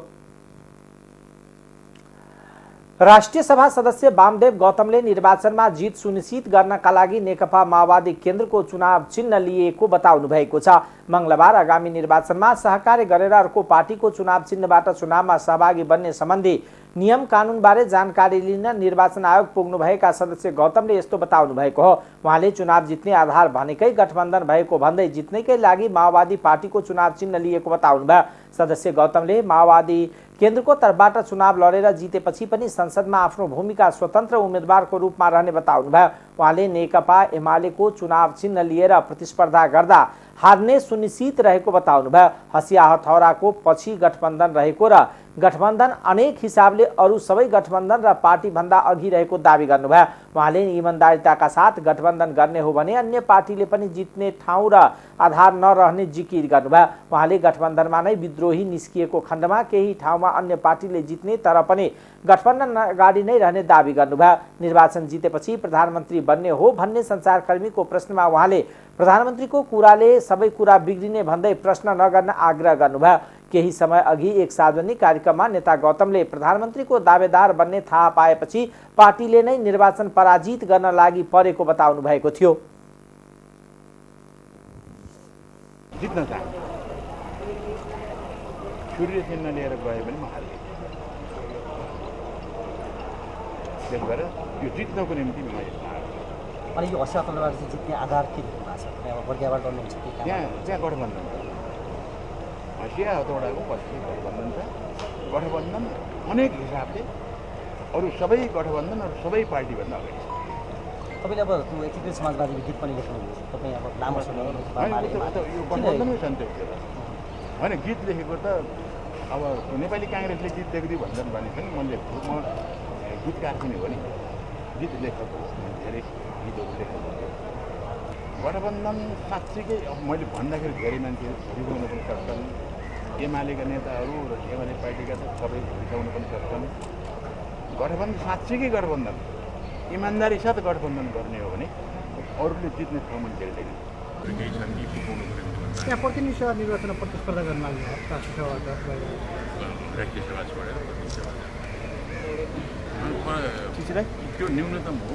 राष्ट्रिय सभा सदस्य वामदेव गौतमले निर्वाचनमा जित सुनिश्चित गर्नका लागि नेकपा माओवादी केन्द्रको चुनाव चिन्ह लिएको बताउनु भएको छ। मंगलबार आगामी निर्वाचनमा सहकार्य गरेर अर्को पार्टीको चुनाव चिन्हबाट चुनावमा सहभागी बन्ने सम्बन्धी नियम कानुनबारे जानकारी लिन निर्वाचन आयोग पुग्नुभएका सदस्य गौतमले यस्तो बताउनु भएको हो। उहाँले चुनाव जित्ने आधार भनेकै गठबन्धन भएको भन्दै जित्नैकै लागि माओवादी पार्टीको चुनाव चिन्ह लिएको बताउनु भयो। सदस्य गौतमले माओवादी केन्द्रको तर्फबाट चुनाव लडेर जितेपछि पनि संसदमा आफ्नो भूमिका स्वतन्त्र उम्मेदवारको रूपमा रहने बताउनु भयो। उहाँले नेकपा एमालेको चुनाव चिन्ह लिएर प्रतिस्पर्धा गर्दा हार्ने सुनिश्चित रहेको बताउनु भयो। हसिया हथौराको पछि गठबन्धन रहेको र गठबन्धन अनेक हिसाबले अरू सबै गठबन्धन र पार्टीभन्दा अघि रहेको दावी गर्नुभयो। उहाँले इमान्दारिताका साथ गठबन्धन गर्ने हो भने अन्य पार्टीले पनि जित्ने ठाउँ र आधार नरहने जिकिर गर्नुभयो। उहाँले गठबन्धनमा नै विद्रोही निस्किएको खण्डमा केही ठाउँमा अन्य पार्टीले जित्ने तर पनि गठबन्धन अगाडि नै रहने दावी गर्नुभयो। निर्वाचन जितेपछि प्रधानमन्त्री बन्ने हो भन्ने सञ्चारकर्मीको प्रश्नमा उहाँले प्रधानमन्त्रीको कुराले सबै कुरा बिग्रिने भन्दै प्रश्न नगर्न आग्रह गर्नुभयो। केही समय अघि एक सार्वजनिक कार्यक्रममा नेता गौतमले प्रधानमन्त्रीको दावेदार बन्ने थाहा पाएपछि पार्टीले नै निर्वाचन पराजित गर्न लागि परेको बताउनु भएको थियो।
जित्न चाहन्छु, सूर्य चिन्ह लिएर गए पनि म हाल्दिनँ। त्यसो भएर यो जित्नको निम्ति म
अनि यो हसिया हथौडाबाट जित्ने आधार के देख्नु भएको छ? अब बर्दियाबाट गर्नुहुन्छ कि
त्यहाँ गठबन्धन हसिया हथौडाको पछि गठबन्धन छ। गठबन्धन अनेक हिसाबले अरू सबै गठबन्धन अरू सबै पार्टीभन्दा अगाडि छ।
तपाईँले अब त्यो एकीकृत समाजवादीको गीत पनि लेख्नुभयो तपाईँ अब लामो समय
यो गठबन्धनमै छ नि त्यो कुरा होइन गीत लेखेको त अब नेपाली काङ्ग्रेसले गीत लेख्दै भन्छन् भने पनि म लेख्छु म गीतकार पनि हो नि गीत लेखक धेरै गीतहरू लेखेको गठबन्धन साँच्चीकै अब मैले भन्दाखेरि धेरै मान्छे रिसाउनु पनि सक्छन् एमालेका नेताहरू र एमाले पार्टीका सबै रिसाउनु पनि सक्छन् गठबन्धन साँच्चीकै गठबन्धन इमान्दारी साथ गठबन्धन गर्ने हो भने अरूले जित्ने ठाउँमा खेल्दैन केही छन् कि पुगाउनु पर्यो
त्यहाँ प्रतिनिधि सभा निर्वाचनमा प्रतिस्पर्धा गर्न लाग्यो राष्ट्रिय सभाबाट
राष्ट्रिय सभा छोडेर त्यो न्यूनतम हो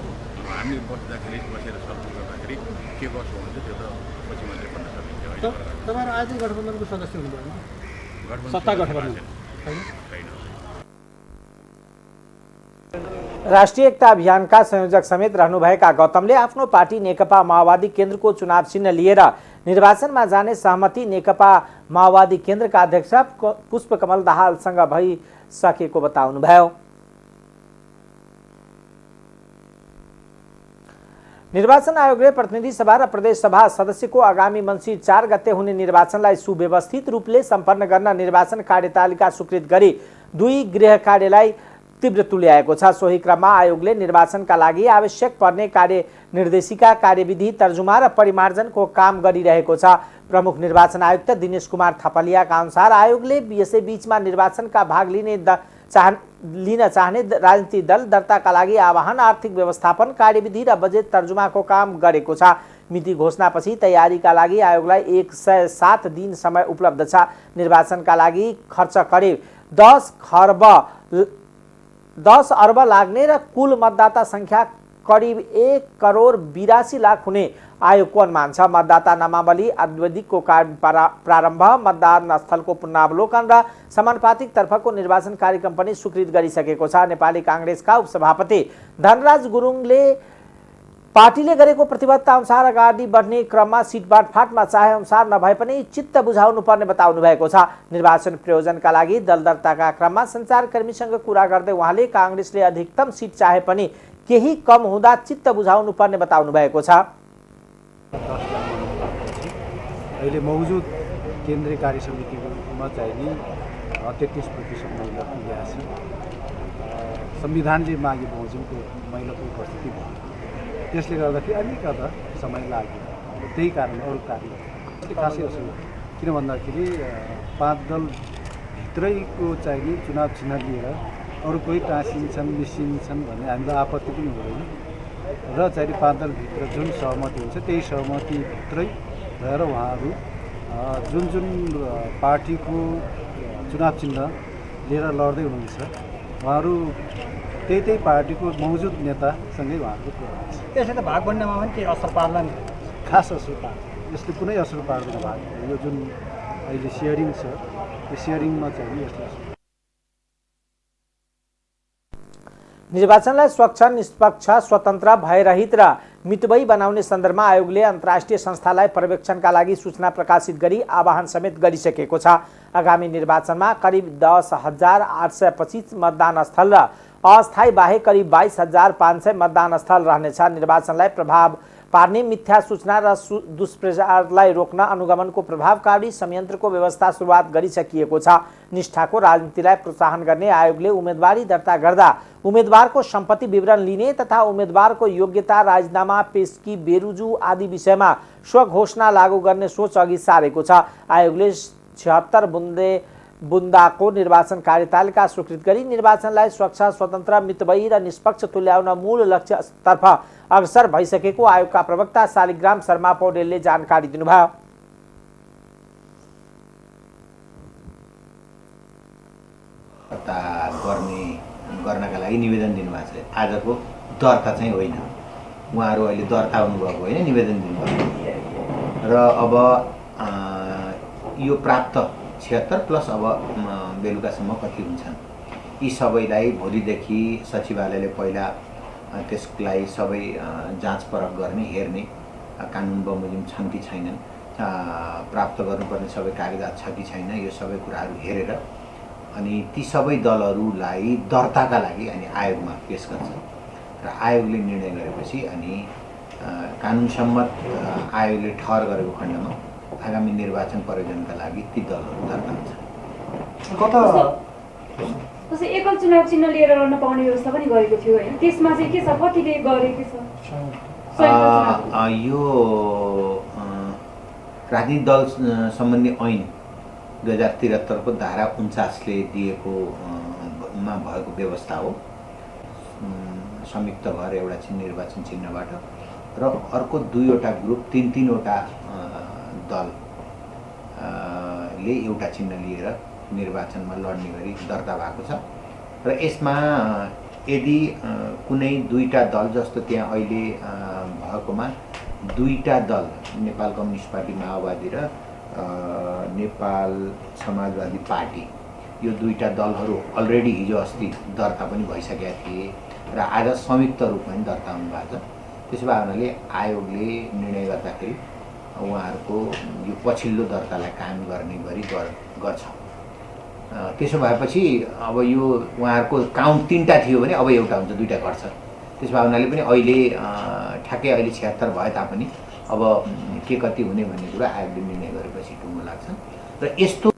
हामी बस्दाखेरि बसेर छलफल गर्दाखेरि के कसो हुन्छ त्यो त पछि मात्रै भन्न सकिन्छ
तपाईँहरू आजै गठबन्धनको सदस्य हुनुभयो सत्ता गठबन्धन
छैन
राष्ट्रिय एकता अभियानका संयोजक समेत रहनुभएका गौतमले आफ्नो पार्टी नेकपा माओवादी केन्द्रको चुनाव चिन्ह लिएर निर्वाचनमा जाने सहमति नेकपा माओवादी केन्द्रका अध्यक्ष पुष्पकमल दाहालसँग भइसकेको बताउनुभयो। निर्वाचन आयोगले प्रतिनिधि सभा र प्रदेश सभा सदस्यको आगामी मङ्सिर 4 गते हुने निर्वाचनलाई सुव्यवस्थित रूपले सम्पन्न गर्न निर्वाचन कार्यतालिका स्वीकृत गरी 2 गृह कार्यलाई तीव्र तुल्याएको छ। सोही क्रममा आयोगले निर्वाचनका लागि आवश्यक पर्ने कार्यनिर्देशिका कार्यविधि तर्जुमा र परिमार्जनको काम गरिरहेको छ। प्रमुख निर्वाचन आयुक्त दिनेश कुमार थपलियाका अनुसार आयोगले यसै बीचमा निर्वाचनका भाग लिन चाहने राजनीतिक दल दर्ताका लागि आह्वान आर्थिक व्यवस्थापन कार्यविधि र बजेट तर्जुमाको काम गरेको छ। मिति घोषणापछि तयारीका लागि आयोगलाई 107 दिन समय उपलब्ध छ। निर्वाचनका लागि खर्च करिब 10 अर्ब लाग्ने र कुल मतदाता संख्या करिब 1,82,00,000 हुने आयोगको अनुमान छ। मतदाता नामावली अद्वितीयको प्रारम्भ, मतदान स्थलको पुनरावलोकन र समानुपातिक तर्फको निर्वाचन कार्यक्रम पनि स्वीकृत गरिसकेको छ। नेपाली काङ्ग्रेसका उपसभापति धनराज गुरुङले पार्टीले गरेको प्रतिबद्धता अनुसार अगाडि बढ्ने क्रममा सिट बाँडफाँडमा चाहे अनुसार नभए पनि चित्त बुझाउनु पर्ने बताउनु भएको छ। निर्वाचन प्रयोजनका लागि दल दर्ताका क्रममा सञ्चारकर्मीसँग कुरा गर्दै उहाँले काङ्ग्रेसले अधिकतम सिट चाहे पनि केही कम हुँदा चित्त बुझाउनु पर्ने बताउनु भएको छ।
अहिले मौजुद केन्द्रीय कार्य समितिमा चाहिँ नि 33% महिला पुगेका छन्। संविधानले मागे बमोजिमको महिलाको उपस्थिति भयो, त्यसले गर्दाखेरि अलिकता समय लाग्यो। त्यही कारण अरू कार्य खासै असर किन भन्दाखेरि 5 दलभित्रैको चाहिँ नि चुनाव चिन्ह लिएर अरू कोही टाँसिन्छन् मिसिन्छन् भन्ने हामीलाई आपत्ति पनि हुँदैन र चाहिँ 5 दलभित्र जुन सहमति हुन्छ त्यही सहमतिभित्रै रहेर उहाँहरू जुन पार्टीको चुनाव चिन्ह लिएर लड्दै हुनुहुन्छ उहाँहरू त्यही पार्टीको मौजुद नेतासँगै उहाँहरूको कुरा हुन्छ।
त्यसले त भाग बन्नेमा पनि केही असर पार्ला नि?
खास असर पार्छ, यसले कुनै असर पार्दैन। भाग यो जुन अहिले सेयरिङ छ त्यो सेयरिङमा चाहिँ यसले
निर्वाचनलाई स्वच्छ, निष्पक्ष, स्वतन्त्र, भयरहित र मितव्ययी बनाउने सन्दर्भमा आयोगले अन्तर्राष्ट्रिय संस्थालाई पर्यवेक्षणका लागि सूचना प्रकाशित गरी आह्वान समेत गरिसकेको छ। आगामी निर्वाचनमा करिब 10,825 मतदान स्थल र अस्थायी बाहेक करिब 22,500 मतदान स्थल रहनेछ। निर्वाचनलाई प्रभाव पार्ने मिथ्या सूचना र दुष्प्रचारलाई रोक्न अनुगमनको प्रभावकारी संयन्त्रको व्यवस्था सुरुवात गरिसकिएको छ। निष्ठाको राजनीतिलाई प्रोत्साहन गर्ने आयोगले उम्मेदवारी दर्ता गर्दा उम्मेदवारको सम्पत्ति विवरण लिने तथा उम्मेदवारको योग्यता, राजीनामा, पेशकी, बेरुजु आदि विषयमा स्वघोषणा लागू गर्ने सोच अघि सारेको छ। आयोगले 76 बुन्दाको निर्वाचन कार्यतालिका स्वीकृत गरी निर्वाचनलाई स्वच्छ, स्वतन्त्र, मितव्ययी र निष्पक्ष तुल्याउन मूल लक्ष्यतर्फ अग्रसर भइसकेको आयोगका प्रवक्ता शालिग्राम शर्मा पौडेलले जानकारी दिनुभयो।
गर्नका लागि निवेदन दिनुभएको छ। आजको दर्ता चाहिँ होइन, उहाँहरू अहिले दर्ता हुनुभएको होइन, निवेदन दिनुभएको र अब यो प्राप्त 76 प्लस अब बेलुकासम्म कति हुन्छन् यी सबैलाई भोलिदेखि सचिवालयले पहिला त्यसलाई सबै जाँच परख गर्ने, हेर्ने कानुन बमोजिम छन् कि छैनन्, प्राप्त गर्नुपर्ने सबै कागजात छ कि छैन, यो सबै कुराहरू हेरेर अनि ती सबै दलहरूलाई दर्ताका लागि अनि आयोगमा पेश गर्छ र आयोगले निर्णय गरेपछि अनि कानुन सम्मत आयोगले ठहर गरेको खण्डमा आगामी निर्वाचन प्रयोजनका लागि ती दलहरू दर्ता हुन्छन्।
जस्तै एकल चुनाव चिन्ह लिएर लड्न पाउने व्यवस्था पनि गरेको थियो होइन, त्यसमा चाहिँ के छ, कतिले गरेको छ?
यो राजनीतिक दल सम्बन्धी ऐन 2073 को धारा 49ले दिएको मा भएको व्यवस्था हो। संयुक्त भएर एउटा निर्वाचन चिन्हबाट र अर्को 2वटा ग्रुप 3-3वटा दलले एउटा चिन्ह लिएर निर्वाचनमा लड्ने गरी दर्ता भएको छ र यसमा यदि कुनै 2टा दल जस्तो त्यहाँ अहिले भएकोमा 2टा दल नेपाल कम्युनिस्ट पार्टी माओवादी र नेपाल समाजवादी पार्टी यो 2टा दलहरू अलरेडी हिजो अस्ति दर्ता पनि भइसकेका थिए र आज संयुक्त रूपमा पनि दर्ता हुनुभएको छ। त्यसो भए हुनाले आयोगले निर्णय गर्दाखेरि उहाँहरूको यो पछिल्लो दर्तालाई कायम गर्ने गरी गर्छ। त्यसो भएपछि अब यो उहाँहरूको काउन्ट 3टा थियो भने अब एउटा हुन्छ, 2टा घट्छ। त्यसो भए हुनाले पनि अहिले ठ्याक्कै अहिले 76 भए तापनि अब के कति हुने भन्ने कुरा आयोगले निर्णय गरेपछि टुङ्गो लाग्छ। र यस्तो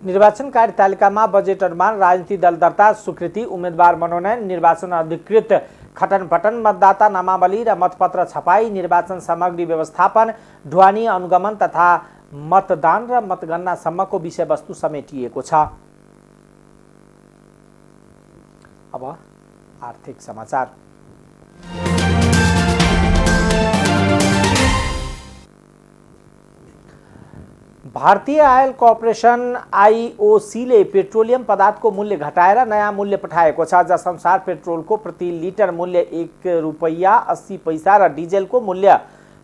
निर्वाचन कार्यतालिकामा बजेट अनुमान, राजनीतिक दल दर्ता, स्वीकृति, उम्मेदवार मनोनयन, निर्वाचन अधिकृत खटन पटन, मतदाता नामावली र मतपत्र छपाई, निर्वाचन सामग्री व्यवस्थापन, ढुवानी अनुगमन तथा मतदान र मतगणनासम्मको विषयवस्तु समेटिएको छ। अब आर्थिक समाचार। भारतीय आयल कर्पोरेसन आईओसीले पेट्रोलियम पदार्थको मूल्य घटाएर नयाँ मूल्य पठाएको छ, जसअनुसार पेट्रोलको प्रति लिटर मूल्य 1 रुपैयाँ 80 पैसा र डिजेलको मूल्य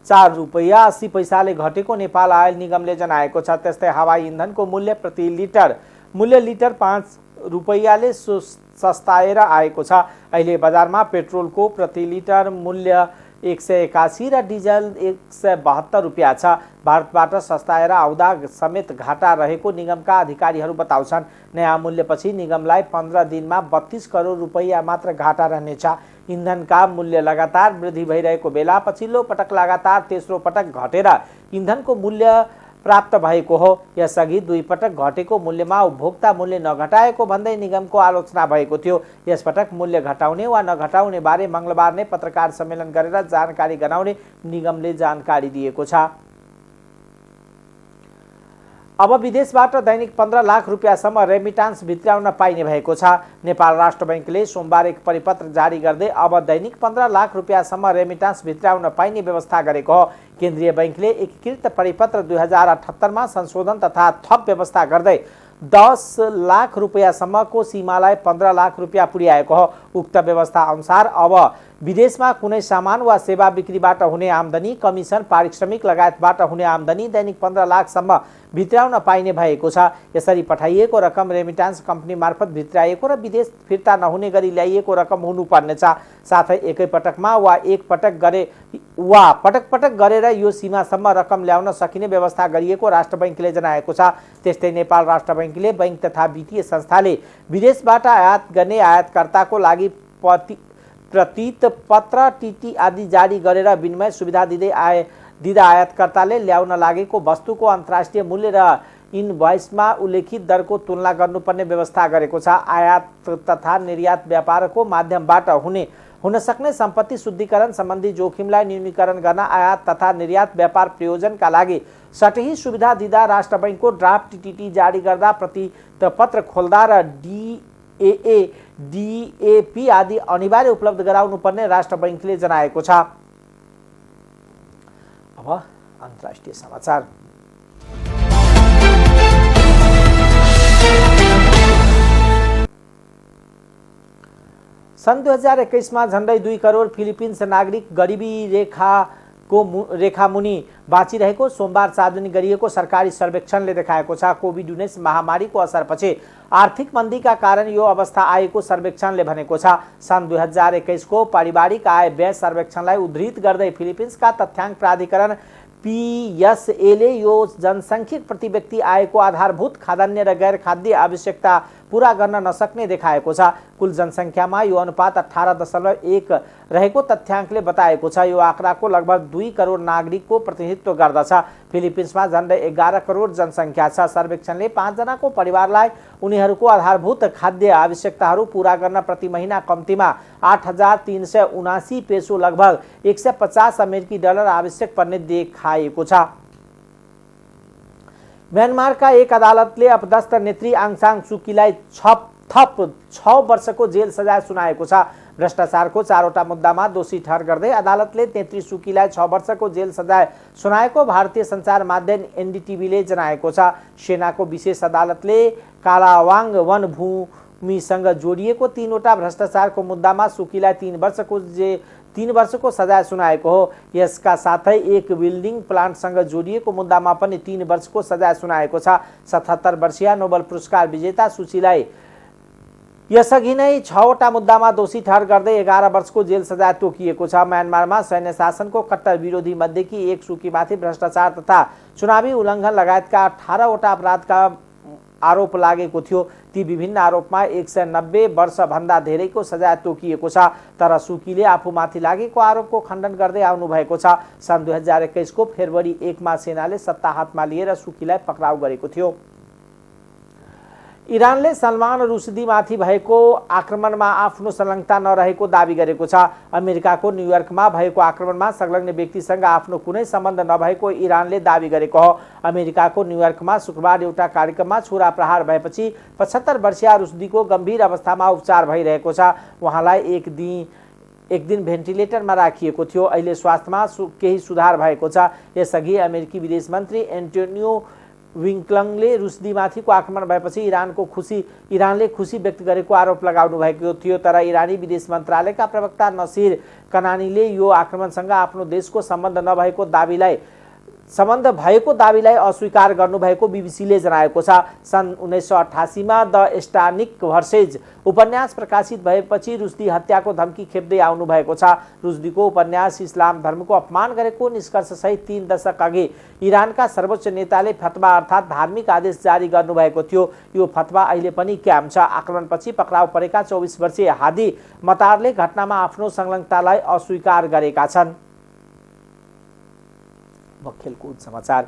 4 रुपैयाँ 80 पैसाले घटेको नेपाल आयल निगमले जनाएको छ। त्यस्तै हवाई इन्धनको मूल्य प्रति लिटर 5 रुपैयाँले सस्ताएर आएको छ। अहिले बजारमा पेट्रोलको प्रति लिटर मूल्य 181 र डिजल 172 रुपियाँ छ। भारतबाट सस्ताएर आउँदा समेत घाटा रहेको निगमका अधिकारीहरू बताउँछन्। नयाँ मूल्यपछि निगमलाई 15 दिनमा 32 करोड रुपैयाँ मात्र घाटा रहनेछ। इन्धनका मूल्य लगातार वृद्धि भइरहेको बेला पछिल्लो पटक लगातार तेस्रो पटक घटेर इन्धनको मूल्य प्राप्त भएको हो। यसअघि 2 पटक घटेको मूल्यमा उपभोक्ता मूल्य नघटाएको भन्दै निगमको आलोचना भएको थियो। यसपटक मूल्य घटाउने वा नघटाउने बारे मंगलबार नै पत्रकार सम्मेलन गरेर जानकारी गराउने निगमले जानकारी दिएको छ। अब विदेशबाट दैनिक 15 लाख रुपियाँसम्म रेमिटान्स भित्राउन पाइने भएको छ। नेपाल राष्ट्र बैंकले सोमबार एक परिपत्र जारी गर्दै अब दैनिक 15 लाख रुपियाँसम्म रेमिटान्स भित्राउन पाइने व्यवस्था गरेको हो। केन्द्रीय बैंकले एकीकृत परिपत्र 2078 मा संशोधन तथा थप व्यवस्था गर्दै 10 लाख रुपियाँसम्मको सीमालाई 15 लाख रुपियाँ पुर्याएको हो। उक्त व्यवस्था अनुसार अब विदेशमा कुनै सामान वा सेवा बिक्रीबाट हुने आमदनी, कमिसन, पारिश्रमिक लगायतबाट हुने आमदनी दैनिक 15 लाखसम्म भित्राउन पाइने भएको छ। यसरी पठाइएको रकम रेमिटान्स कम्पनी मार्फत भित्राइएको र विदेश फिर्ता नहुने गरी ल्याइएको रकम हुनुपर्नेछ। साथै एकै पटकमा वा पटक पटक गरेर यो सीमासम्म रकम ल्याउन सकिने व्यवस्था गरिएको राष्ट्र बैंकले जनाएको छ। त्यस्तै नेपाल राष्ट्र बैंकले बैंक तथा वित्तीय संस्थाले विदेशबाट आयात गर्ने आयातकर्ताको लागि प्रतीत पत्र, टिटी आदि जारी गरेर विनिमय सुविधा दिँदा आयातकर्ताले ल्याउन लागेको वस्तुको अन्तर्राष्ट्रिय मूल्य र इनभोइसमा उल्लेखित दरको तुलना गर्नुपर्ने व्यवस्था गरेको छ। आयात तथा निर्यात व्यापारको माध्यमबाट हुन सक्ने सम्पत्ति शुद्धिकरण सम्बन्धी जोखिमलाई न्यूनीकरण गर्न आयात तथा निर्यात व्यापार प्रयोजनका लागि सटही सुविधा दिँदा राष्ट्र बैंकको ड्राफ्ट टिटी जारी गर्दा प्रतीत पत्र खोल्दा र डीएए, डीएपी आदि अनिवार्य उपलब्ध गराउनुपर्ने राष्ट्र बैंकले जनाएको छ। अब अन्तर्राष्ट्रिय समाचार। सन् 2021 मा झण्डै 2 करोड फिलिपिन्स नागरिक गरिबी रेखामुनि बाँचिरहेको सोमबार सार्वजनिक गरिएको सरकारी सर्वेक्षणले देखाएको छ। कोभिड-19 महामारीको असरपछि आर्थिक मन्दीका कारण यो अवस्था आएको सर्वेक्षणले भनेको छ। सन् 2021 को पारिवारिक आय व्यय सर्वेक्षणलाई उद्धृत गर्दै फिलिपिन्सका तथ्याङ्क प्राधिकरण PSA ले यो जनसङ्ख्यिक प्रति व्यक्ति आयको आधारभूत खाद्यान्न र गैर खाद्य आवश्यकता पूरा गर्न नसक्ने देखाएको छ। कुल जनसङ्ख्यामा यो अनुपात 18.1 रहेको तथ्याङ्कले बताएको छ। यो आँकडाको लगभग 2 करोड नागरिकको प्रतिनिधित्व गर्दछ। फिलिपिन्समा झन्डै 11 करोड जनसङ्ख्या छ। सर्वेक्षणले 5 जनाको परिवारलाई उनीहरूको आधारभूत खाद्य आवश्यकताहरू पूरा गर्न प्रति महिना कम्तीमा 8,379 पेसो लगभग 150 अमेरिकी डलर आवश्यक पर्ने देखाएको छ। म्यानमारका एक अदालतले अपदस्थ नेत्री आङ सान सुकीलाई थप 6 वर्षको जेल सजाय सुनाएको छ। भ्रष्टाचारको 4वटा मुद्दामा दोषी ठहर गर्दै अदालतले नेत्री सुकीलाई 6 वर्षको जेल सजाय सुनाएको भारतीय सञ्चार माध्यम एनडीटीभीले जनाएको छ। सेनाको विशेष अदालतले कालावाङ वनभूमिसँग जोडिएको 3वटा भ्रष्टाचारको मुद्दामा सुकीलाई 3 वर्षको सजाय सुनाएको हो। यसका साथै एक बिल्डिङ प्लान्टसँग जोडिएको मुद्दामा पनि 3 वर्षको सजाय सुनाएको छ। 77 वर्षीय नोबेल पुरस्कार विजेता सुशीलाई यसअघि नै 6वटा मुद्दामा दोषी ठहर गर्दै 11 वर्षको जेल सजाय तोकिएको छ। म्यानमारमा सैन्य शासनको कट्टर विरोधी मध्येकी एक सुकीमाथि भ्रष्टाचार तथा चुनावी उल्लङ्घन लगायतका 18वटा अपराधका आरोप लागेको थियो। ती विभिन्न आरोपमा 190 वर्षभन्दा धेरैको सजाय तोकिएको छ। तर सुकीले आफूमाथि लागेको आरोपको खण्डन गर्दै आउनु भएको छ। सन् 2021 को फेब्रुअरी 1 मा सेनाले सत्ता हातमा लिएर सुकीलाई पक्राउ गरेको थियो। इरानले सलमान रुसदीमाथि भएको आक्रमणमा आफ्नो संलग्नता नरहेको दाबी गरेको छ। अमेरिकाको न्युयोर्कमा भएको आक्रमणमा संलग्न व्यक्तिसँग आफ्नो कुनै सम्बन्ध नभएको इरानले दाबी गरेको हो। अमेरिकाको न्युयोर्कमा शुक्रबार एउटा कार्यक्रममा छुरा प्रहार भएपछि 75 वर्षीय रुसदीको गम्भीर अवस्थामा उपचार भइरहेको छ। उहाँलाई एक दिन भेन्टिलेटरमा राखिएको थियो। अहिले स्वास्थ्यमा केही सुधार भएको छ। यसअघि अमेरिकी विदेश मन्त्री एन्टोनियो विङ्कलङले रुसदीमाथिको आक्रमण भएपछि इरानले खुसी व्यक्त गरेको आरोप लगाउनु भएको थियो। तर इरानी विदेश मन्त्रालयका प्रवक्ता नसिर कनानीले यो आक्रमणसँग आफ्नो देशको सम्बन्ध भएको दाबीलाई अस्वीकार गर्नुभएको बीबीसीले जनाएको छ। सन् 1988 मा द स्टानिक भर्सेज उपन्यास प्रकाशित भएपछि रुसदी हत्याको धम्की खेप्दै आउनु भएको छ। रुसदीको उपन्यास इस्लाम धर्मको अपमान गरेको निष्कर्षसहित 3 दशक अघि इरानका सर्वोच्च नेताले फतवा अर्थात् धार्मिक आदेश जारी गर्नुभएको थियो। यो फतवा अहिले पनि कायम छ। आक्रमणपछि पक्राउ परेका 24 वर्षीय हादी मतारले घटनामा आफ्नो संलग्नतालाई अस्वीकार गरेका छन्। खेलकुद समाचार।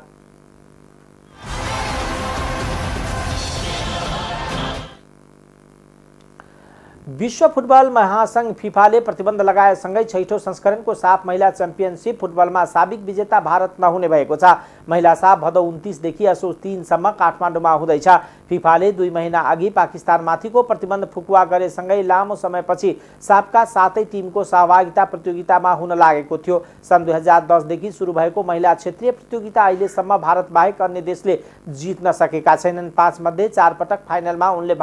विश्व फुटबल महासंघ फिफाले प्रतिबन्ध लगाएसँगै 6ठौं संस्करणको साफ महिला च्याम्पियनशिप फुटबलमा साबिक विजेता भारत नहुने भएको छ। महिला साफ भदौ 29 देखि असोज 3 सम्म काठमाडौँमा हुँदैछ। फिफाले 2 महिना अघि पाकिस्तानमाथिको प्रतिबन्ध फुकुवा गरेसँगै लामो समयपछि साफका 7 टिमको सहभागिता प्रतियोगितामा हुन लागेको थियो। सन् 2010 देखि सुरु भएको महिला क्षेत्रीय प्रतियोगिता अहिलेसम्म भारत बाहेक अन्य देशले जित्न सकेका छैनन्। 5 मध्ये 4 पटक फाइनलमा उनले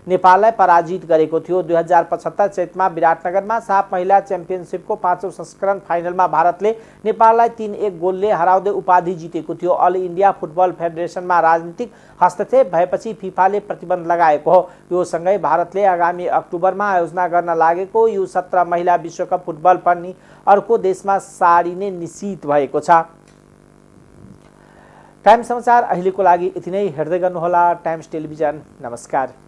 नेपाललाई पराजित गरेको थियो। 2075 चैतमा विराटनगरमा साफ महिला च्याम्पियनशिपको 5औं संस्करण फाइनलमा भारतले नेपाललाई 3-1 गोलले हराउँदै उपाधि जितेको थियो। अल इन्डिया फुटबल फेडरेसनमा राजनीतिक हस्तक्षेप भएपछि फिफाले प्रतिबन्ध लगाएको हो। यो सँगै भारतले आगामी अक्टोबरमा आयोजना गर्न लागेको U17 महिला विश्वकप फुटबल पनि अर्को देशमा सारिने निश्चित भएको छ। टाइम्स समाचार अहिलेको लागि यति नै। हेर्दै गर्नुहोला टाइम्स टेलिभिजन। नमस्कार।